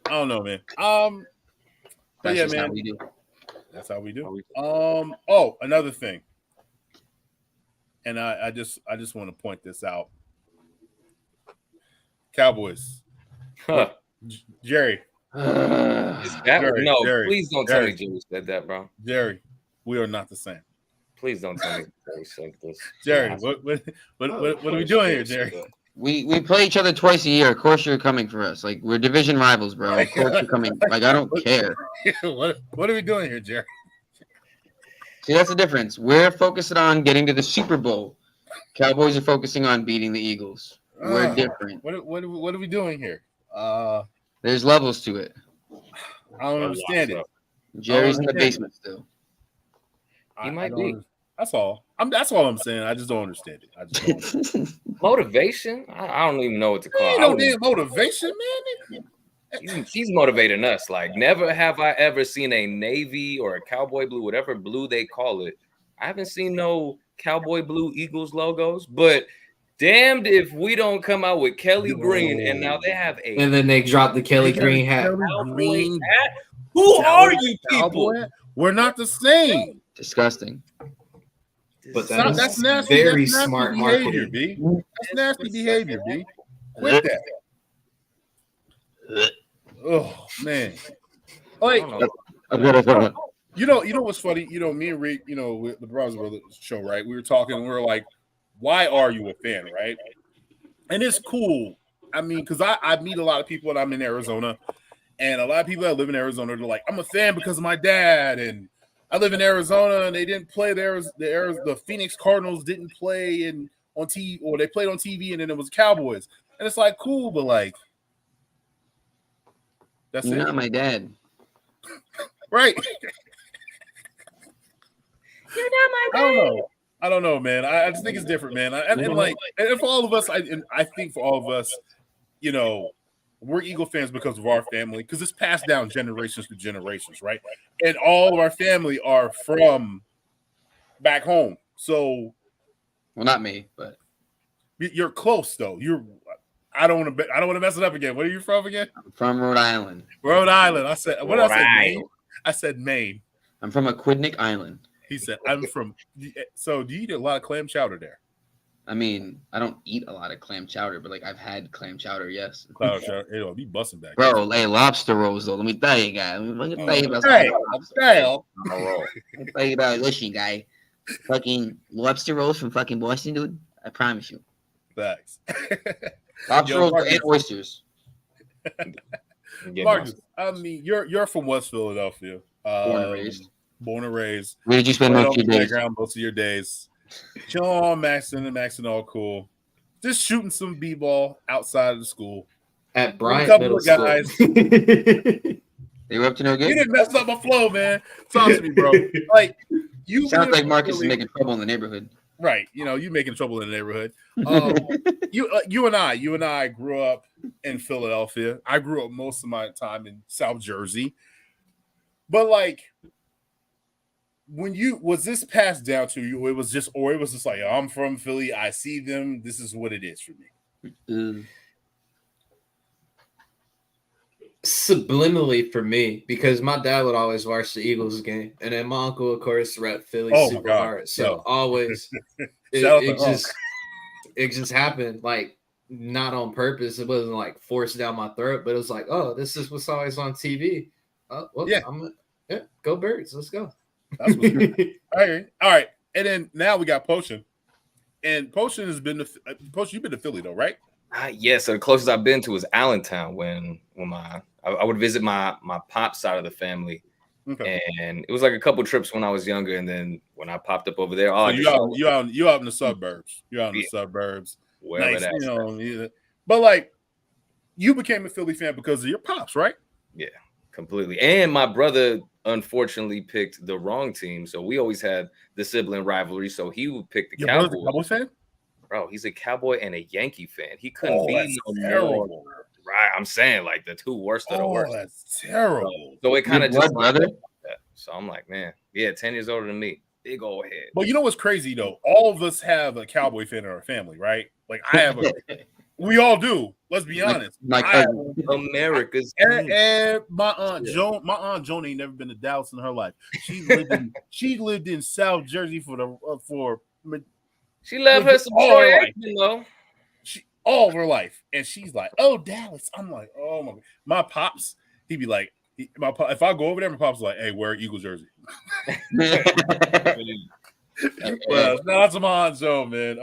I don't know, man. But That's man. how we do. That's how we do. Another thing. And I just want to point this out. Cowboys. Huh. Jerry. Jerry, please don't tell me Jerry said that, bro. Jerry, we are not the same. Please don't tell me Jerry said this. Jerry, what are we doing here, Jerry? We play each other twice a year. Of course you're coming for us. Like, we're division rivals, bro. Of course you're coming. Like, I don't care. What are we doing here, Jerry? See, that's the difference. We're focusing on getting to the Super Bowl. Cowboys are focusing on beating the Eagles. We're different. What are we doing here? There's levels to it. I don't understand it. Jerry's in the basement still. He might be. That's all. That's all I'm saying. I just don't understand it. I just don't understand. Motivation? I don't even know what to call. Ain't no damn motivation, man. He's motivating us. Like, never have I ever seen a navy or a cowboy blue, whatever blue they call it. I haven't seen no cowboy blue Eagles logos, but damned if we don't come out with Kelly Green, and now they have a. And then they drop the Kelly Green hat. Green hat? Who are you people? We're not the same. Disgusting. But That's nasty. Very That's nasty smart behavior, marketing. B. That's nasty behavior, B. Quit that. Oh man. Like, you know what's funny? You know, me and Rick, you know, with the Bronze Brothers show, right? We were talking, we were like, why are you a fan, right? And it's cool. I mean, because I meet a lot of people and I'm in Arizona, and a lot of people that live in Arizona, they're like, I'm a fan because of my dad, and I live in Arizona, and they didn't play the Phoenix Cardinals didn't play on TV, or they played on TV, and then it was Cowboys, and it's like cool, but like, that's You're it. not my dad, right? You're not my dad. I don't know, man. I just think it's different, man. And for all of us, I think for all of us, you know, we're Eagle fans because of our family, because it's passed down generations to generations, right? And all of our family are from back home. So, well, not me, but you're close though. I don't want to mess it up again. Where are you from again? I'm from Rhode Island. Rhode Island. I said, what did I say? Maine? I said Maine. I'm from Aquidneck Island. He said, I'm from. So, do you eat a lot of clam chowder there? I mean, I don't eat a lot of clam chowder, but like I've had clam chowder, yes. Clam chowder, it'll be busting back. Bro, hey, lobster rolls though. Let me tell you, guys. Let me tell you about listen, guy. Fucking lobster rolls from fucking Boston, dude. I promise you. Thanks. Lobster rolls and oysters. Marcus, I mean, you're from West Philadelphia. Born and raised. Born and raised. Where did you spend most of your days? Most of your days. Chilling on Maxon, all cool. Just shooting some b-ball outside of the school. At Bryant Middle School. Guys. They were up to no good? You didn't mess up my flow, man. Talk to me, bro. Like, you sounds like Marcus is making trouble in the neighborhood. Right. You know, you making trouble in the neighborhood. You and I grew up in Philadelphia. I grew up most of my time in South Jersey. But like, was this passed down to you? It was just like, I'm from Philly. I see them. This is what it is for me. Subliminally for me, because my dad would always watch the Eagles game, and then my uncle, of course, rep Philly super hard. So always, it just happened, like not on purpose. It wasn't like forced down my throat, but it was like, oh, this is what's always on TV. Well, yeah, go Birds, let's go. That's what all right, and then now we got Potion, and Potion has been Potion. You've been to Philly though, right? Yeah, so the closest I've been to is Allentown when I would visit my pop side of the family, and it was like a couple trips when I was younger, and then when I popped up over there, so you out in the suburbs. You're out in the suburbs. Nice, you know, but like you became a Philly fan because of your pops, right? Yeah, completely. And my brother unfortunately picked the wrong team, so we always had the sibling rivalry. So he would pick the Cowboys. Your brother's a Cowboys fan? Bro, he's a Cowboy and a Yankee fan. He couldn't be terrible. More, right? I'm saying like the two worst of the worst. That's terrible. So it kind of just brother. So I'm like, man, yeah, 10 years older than me. Big old head. But you know what's crazy though? All of us have a Cowboy fan in our family, right? Like I have we all do. Let's be honest. America's and my aunt Joan ain't never been to Dallas in her life. She lived in South Jersey for she loved her some Troy Aikman, though. All of her life, and she's like, "Oh, Dallas." I'm like, "Oh my pops." He'd be like, "If I go over there, my pops is like, hey, wear Eagles jersey." Well, not to my aunt Joe, man.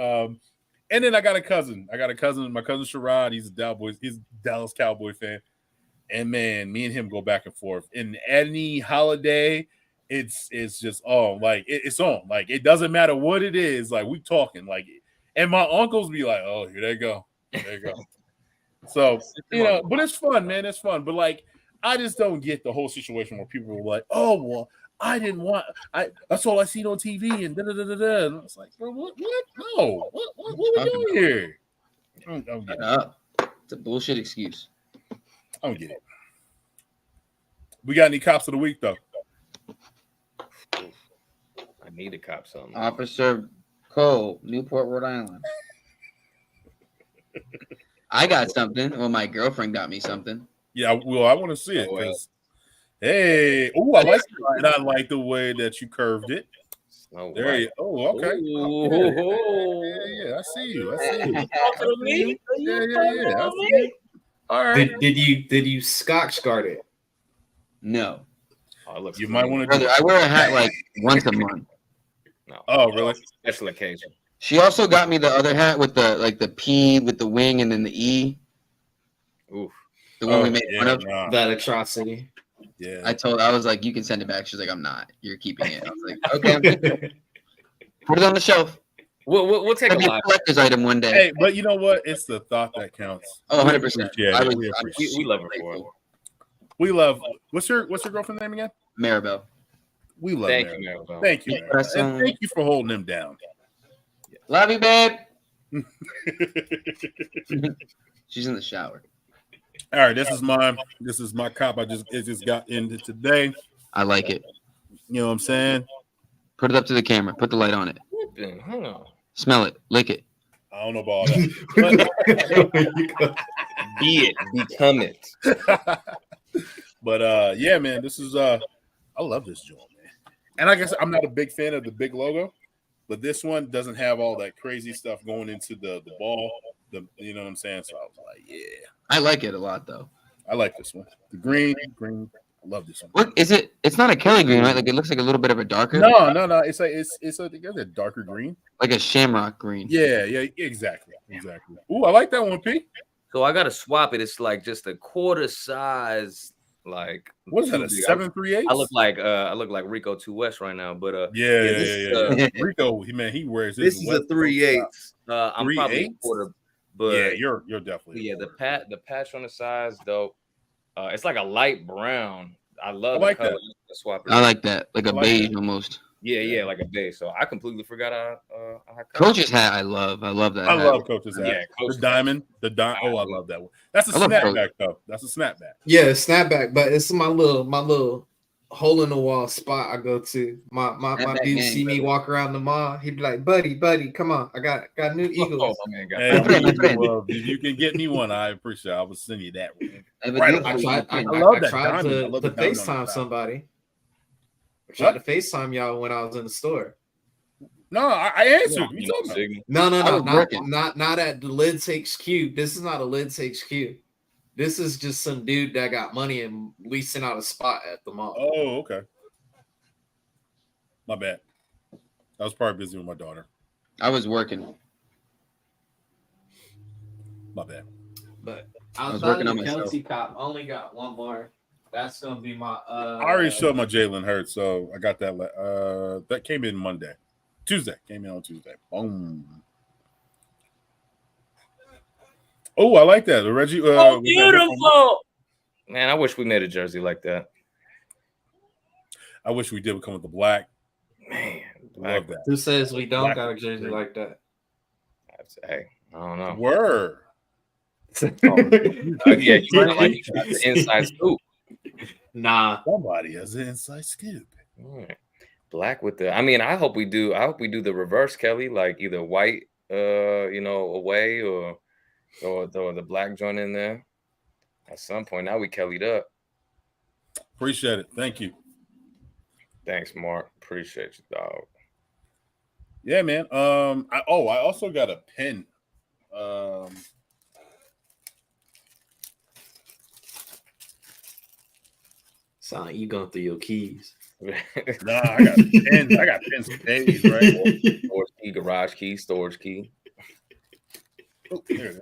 And then I got a cousin. My cousin Sherrod. He's a Dallas Cowboy fan, and man, me and him go back and forth. In any holiday, it's just it's on. Like it doesn't matter what it is. Like we talking like, and my uncles be like, "Oh, here they go, there you go." So, but it's fun, man. It's fun. But like, I just don't get the whole situation where people are like, "Oh, well, I didn't want. That's all I seen on TV." And da da da da da. And it's like, bro, what? No, what are we doing here? I don't get it. It's a bullshit excuse. I don't get it. We got any cops of the week though? I need a cop something. Officer Cole, Newport, Rhode Island. I got something. Well, my girlfriend got me something. Yeah, well, I want to see it because, hey, oh, I like it. And I like the way that you curved it. There you. Oh, okay. Yeah, I see you. Yeah. I see you. All right. Did you Scotch guard it? No. Oh, you might want to. Brother, I wear a hat like once a month. No. Oh, really? Special occasion. She also got me the other hat with the P with the wing and then the E. Oof. The one we made fun of. Nah. That atrocity. Yeah. I was like, you can send it back. She's like, I'm not. You're keeping it. I was like, okay. I'm keeping it. Put it on the shelf. We'll take a collector's item one day. Hey, but you know what? It's the thought that counts. Oh, 100%. Yeah, we love her for it. We love. What's your girlfriend's name again? Maribel. We love Thank Maribel. you, Maribel. Thank you, Maribel. And thank you for holding him down. Love you, babe. She's in the shower. All right, this is mine. This is my cop. It just got into today. I like it. You know what I'm saying? Put it up to the camera. Put the light on it. Hang on. Smell it. Lick it. I don't know about all that. Be it. Become it. But yeah, man, this is I love this joint, man. And I guess I'm not a big fan of the big logo, but this one doesn't have all that crazy stuff going into the ball. You know what I'm saying? So I was like, yeah. I like it a lot though. I like this one. The green. I love this one. What is it? It's not a Kelly green, right? Like it looks like a little bit of a darker. No. It's a darker green. Like a shamrock green. Yeah, exactly. Ooh, I like that one, P. So I gotta swap it. It's like just a quarter size. Like what is that? A 738? I look like Rico 2 West right now, but yeah. Rico, he wears this is a 3/8. I'm 3/8? probably a quarter, but yeah, you're definitely the patch on the side's dope. It's like a light brown. I love like the color. that. Swap it. I like that, like a beige that. Almost. Yeah, like a beige. So I completely forgot. Coach's hat, I love that. I love Coach's hat. Yeah, the diamond. Oh, I love that one. That's a snapback though. That's a snapback. Yeah, snapback, but it's my little hole in the wall spot I go to. My dude see me walk around the mall. He'd be like, buddy, come on. I got new Eagles. Oh, man, if you can get me one, I appreciate it. I will send you that one. Right. I tried to FaceTime somebody. I tried to FaceTime y'all when I was in the store. No, I answered. You told me. No, not at the Lids HQ. This is not a Lids HQ. This is just some dude that got money and leasing out a spot at the mall. Oh, okay. My bad. I was probably busy with my daughter. I was working. My bad. But I was working on myself. Kelsey cop only got one more. That's gonna be my. I already showed my Jalen Hurts, so I got that. That came in Tuesday. Came in on Tuesday. Boom. Oh, I like that. The Reggie. Beautiful. Man, I wish we made a jersey like that. I wish we did come with the black. Man, love that. Who says we don't got a jersey like that? Hey, I don't know. Word. Yeah, you got the inside scoop. Nah, somebody has an inside scoop. Right. Black with the. I mean, I hope we do the reverse, Kelly. Like either white, away or the black joint in there. At some point, now we Kelly'd up. Appreciate it. Thank you. Thanks, Mark. Appreciate you, dog. Yeah, man. I also got a pen. Sound like you going through your keys. Nah, I got pens. I got pens for days, right? Storage key, garage key, storage key. Oh, there it is.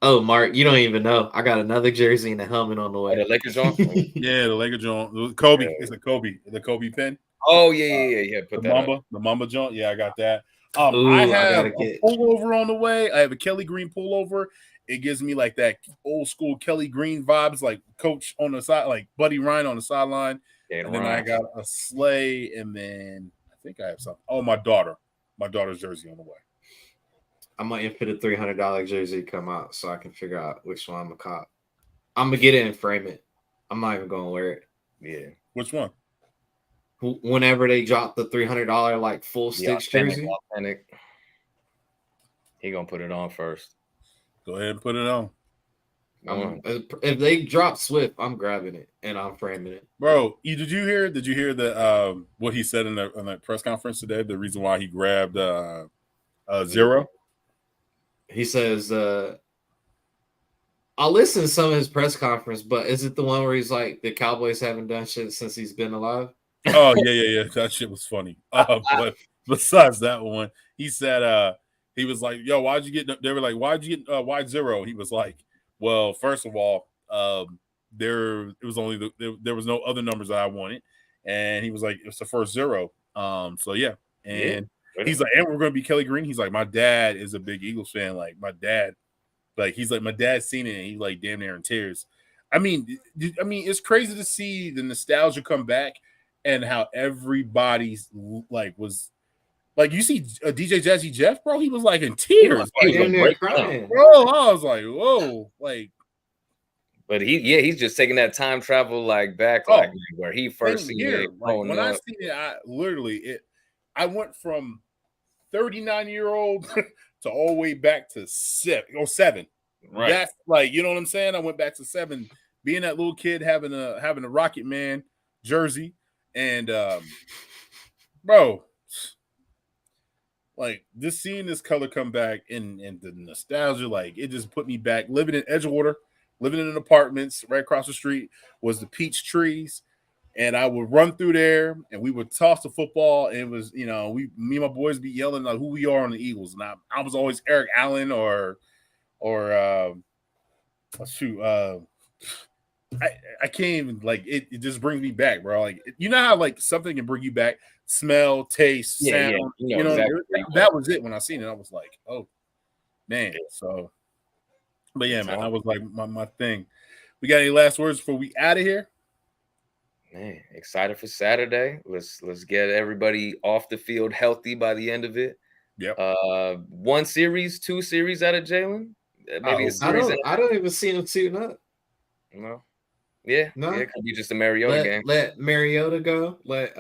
Oh, Mark, you don't even know. I got another jersey and a helmet on the way. The Lakers joint? Yeah, the Lakers joint. Kobe. It's a Kobe. The Kobe pen. Oh, yeah. Put the Mamba joint. Yeah, I got that. I have gotta a get. pullover on the way. I have a Kelly Green pullover. It gives me like that old school Kelly Green vibes, like coach on the side, like Buddy Ryan on the sideline. Yeah, And then I got a sleigh, and then I think I have something. Oh, my daughter's jersey on the way. I'm waiting for the $300 jersey to come out so I can figure out which one I'm gonna cop. I'm gonna get it and frame it. I'm not even gonna wear it. Yeah. Which one? Whenever they drop the $300 like full sticks jersey, authentic. He gonna put it on first. Go ahead and put it on. If they drop Swift, I'm grabbing it and I'm framing it. Bro, did you hear the what he said in the press conference today? The reason why he grabbed Zero? He says, I'll listen to some of his press conference, but is it the one where he's like, the Cowboys haven't done shit since he's been alive? Oh, yeah. That shit was funny. But besides that one, he said he was like, yo, why'd you get – they were like, why'd you get why Zero? He was like, well, first of all, there was no other numbers that I wanted. And he was like, it's the first zero. So, yeah. And he's like, and we're going to be Kelly Green. He's like, my dad is a big Eagles fan. Like, my dad – like, he's like, my dad's seen it, and he's like damn near in tears. I mean, it's crazy to see the nostalgia come back and how everybody's like was like, you see DJ Jazzy Jeff, bro, he was like in tears. Like, crying. Bro, I was like, whoa, like. But he's just taking that time travel like back, like where he first seen it. Like, when I seen it, I went from 39-year-old to all the way back to 7. Right. That's like, you know what I'm saying? I went back to 7, being that little kid having a Rocket Man jersey. And bro, like just seeing this color come back and the nostalgia, like it just put me back living in Edgewater, living in apartments right across the street was the peach trees. And I would run through there, and we would toss the football. And it was, me and my boys be yelling like who we are on the Eagles. And I was always Eric Allen or I can't even like it. It just brings me back, bro. Like you know how like something can bring you back, smell, taste, sound. Yeah. Exactly. That was it when I seen it. I was like, oh man. So, but yeah, man, that was like my thing. We got any last words before we out of here? Man, excited for Saturday. Let's get everybody off the field healthy by the end of it. Yep. 1 series, 2 series out of Jalen. Maybe a series. I don't even see him suiting up. No. Yeah. No. It could be just a Mariota game. Let Mariota go. Let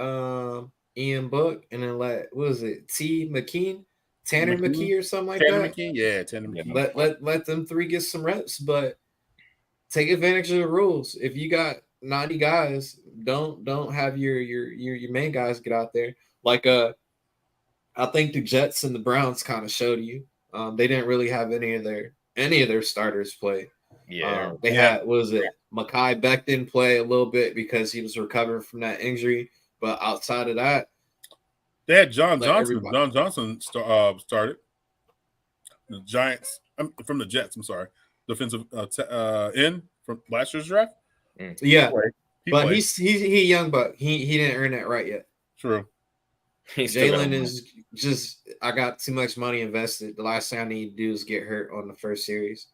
Ian Book, and then Tanner McKee or something like that. McKee? Yeah, Tanner McKee. Let them 3 get some reps, but take advantage of the rules. If you got 90 guys, don't have your main guys get out there. Like I think the Jets and the Browns kind of showed you. They didn't really have any of their starters play. Yeah. They had Mekhi Beck didn't play a little bit because he was recovering from that injury, but outside of that, they had John Johnson. Everybody. John Johnson started the Giants from the Jets. I'm sorry, defensive end from last year's draft. Yeah, but he's young, but he didn't earn that right yet. True. Jalen is just, I got too much money invested. The last thing I need to do is get hurt on the first series.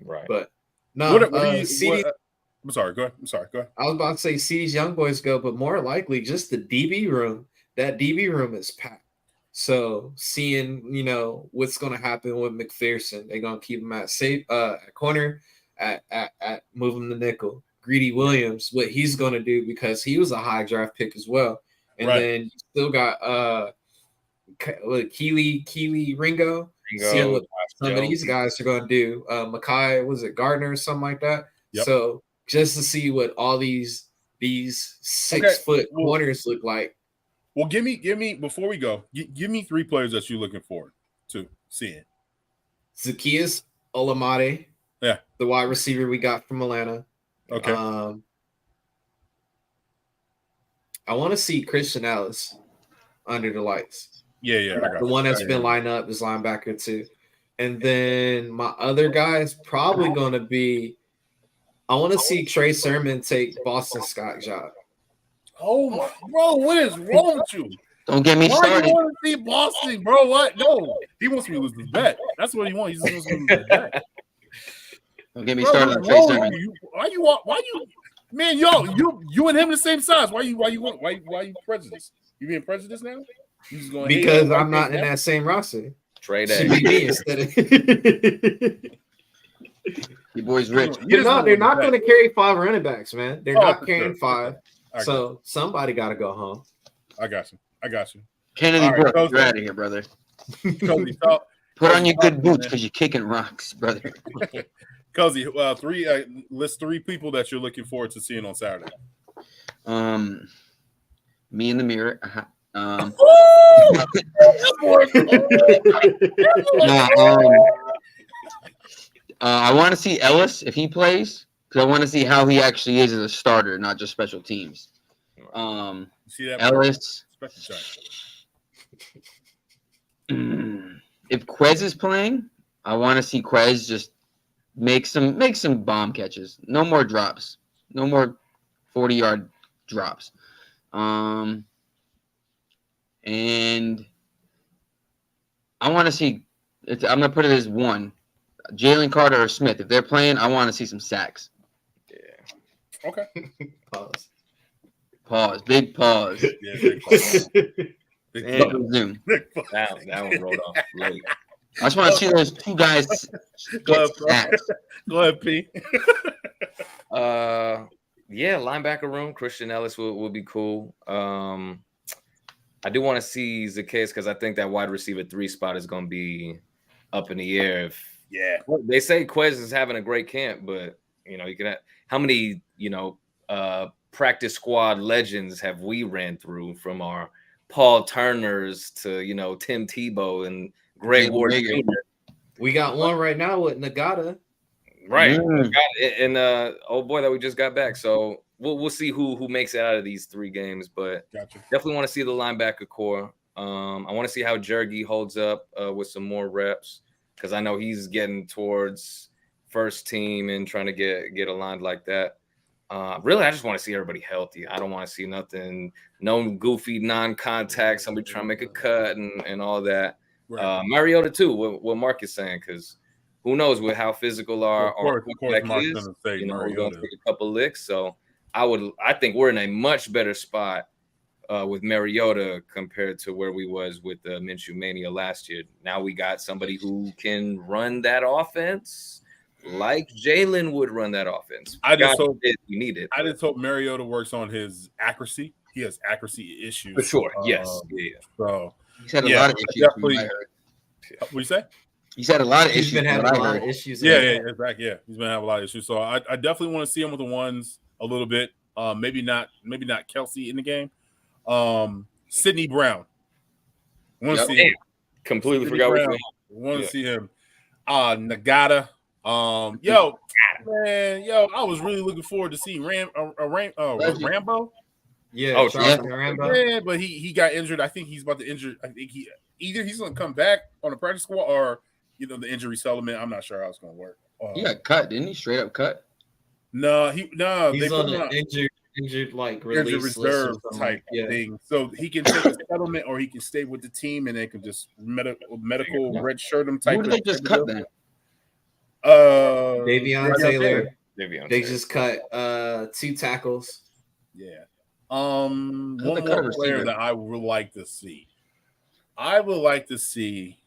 Right. But no, I'm sorry. Go ahead. I was about to say CD's young boys go, but more likely just the DB room. That DB room is packed. So seeing, what's going to happen with McPherson, they're going to keep him at safe at corner, at move him to nickel. Greedy Williams, what he's going to do, because he was a high draft pick as well. And then you still got Keely Ringo. Seeing what some of these guys are going to do. Mekhi, was it Gardner or something like that? Yep. So just to see what all these 6-foot corners look like. Well, give me before we go, give me 3 players that you're looking forward to seeing. Zacchaeus Olamide. Yeah. The wide receiver we got from Atlanta. Okay. I want to see Christian Ellis under the lights. Yeah. The one that's been lined up is linebacker too. And then my other guy is probably going to be, I want to see Trey Sermon take Boston Scott's job. Oh, my, bro, what is wrong with you? Don't get me Why do started. you want to see Boston, bro? What? No, he wants me to lose his bet. That's what he wants. He just wants me to lose his bet. Don't get me Bro, started on Trey Sermon. Why you, man, you and him the same size. Why you prejudiced? You being prejudiced now? You just going because I'm not in that same roster. Trade Should be me instead of. Your boy's rich. They're not going to carry 5 running backs, man. They're not carrying 5. So somebody got to go home. I got you. Kennedy All right, Brooks, you're out of here, brother. Put on your good boots because you're kicking rocks, brother. Cozy, list 3 people that you're looking forward to seeing on Saturday. Me in the mirror. I want to see Ellis if he plays because I want to see how he actually is as a starter, not just special teams. See that Ellis. If Quez is playing, I want to see Quez just make some bomb catches. No more drops. No more 40-yard drops. And I want to see. I'm gonna put it as 1. Jalen Carter or Smith. If they're playing, I want to see some sacks. Yeah. Okay. Pause. Big pause. Yeah, big pause. Zoom. That one rolled off late. I just want to see those 2 guys get sacks. Go ahead, P. Yeah, linebacker room. Christian Ellis will be cool. I do want to see Zacchaeus because I think that wide receiver 3 spot is going to be up in the air. They say Quez is having a great camp, but you can have, how many practice squad legends have we ran through from our Paul Turners to Tim Tebow and Greg Ward Jr. We got one right now with Nagata. Right. And old boy that we just got back. So we'll see who makes it out of these 3 games, but definitely want to see the linebacker core. I want to see how Jergy holds up with some more reps because I know he's getting towards first team and trying to get aligned like that. Really, I just want to see everybody healthy. I don't want to see no goofy non-contact, somebody trying to make a cut and all that. Right. Mariota too, what Mark is saying, because who knows with how physical our quarterback is. We're going to take a couple licks. So I think we're in a much better spot with Mariota compared to where we was with the Minshew Mania last year. Now we got somebody who can run that offense like Jalen would run that offense. I just hope Mariota works on his accuracy. He has accuracy issues. For sure. Yes. So he's had a lot of issues. What you say? He's had a lot of issues. He's been having a lot of issues. Yeah, exactly. Yeah, he's been having a lot of issues. So I definitely want to see him with the ones a little bit. Maybe not Kelsey in the game. Sidney Brown. Want to see him. Completely forgot what you want to see him. Nagata. I was really looking forward to seeing Rambo. Yeah, Rambo. Yeah, but he got injured. I think he's about to injure. I think he's going to come back on the practice squad or the injury settlement. I'm not sure how it's going to work. He got cut, didn't he? Straight up cut. No, he's on an injured like release reserve type thing. So he can take a settlement or he can stay with the team and they can just medical red shirt him type. Who did they just cut then? Davion Taylor. They just cut 2 tackles. Yeah. One more player that I would like to see. I would like to see.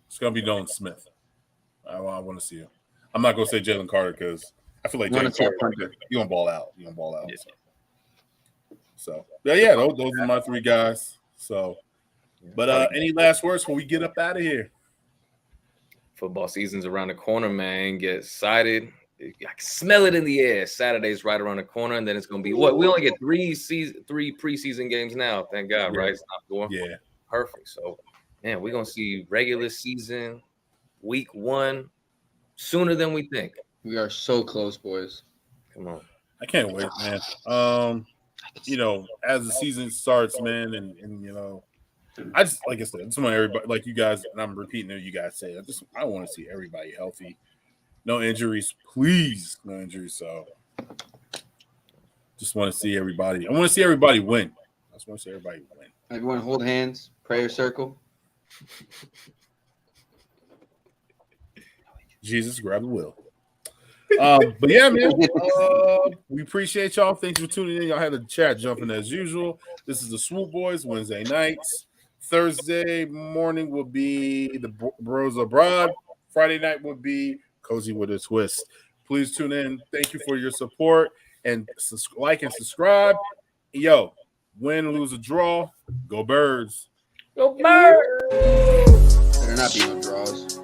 It's gonna be Nolan Smith. I want to see him. I'm not gonna say Jalen Carter because I feel like Jalen Carter. You gonna ball out. Yeah. So yeah, those are my 3 guys. So, but any last words before we get up out of here? Football season's around the corner, man. Get excited. I can smell it in the air. Saturday's right around the corner, and then it's gonna be what? We only get 3 preseason games now. Thank God, right? It's not 4. Yeah, perfect. So, man, we're gonna see regular season week 1 sooner than we think. We are so close, boys. Come on. I can't wait, man. As the season starts, man, and I just like I said, I just want everybody, like you guys, and I'm repeating what you guys say. I want to see everybody healthy, no injuries, please, no injuries. So, Just want to see everybody. I want to see everybody win. I just want to see everybody win. Everyone hold hands, prayer circle. Jesus, grab the wheel. But yeah, man, we appreciate y'all. Thanks for tuning in. Y'all had the chat jumping as usual. This is the Swoop Boys Wednesday nights. Thursday morning will be the Bros Abroad. Friday night will be Cozy with a Twist. Please tune in. Thank you for your support and like and subscribe. Yo, win, lose, or draw, go Birds. Go Birds. Better not be no draws.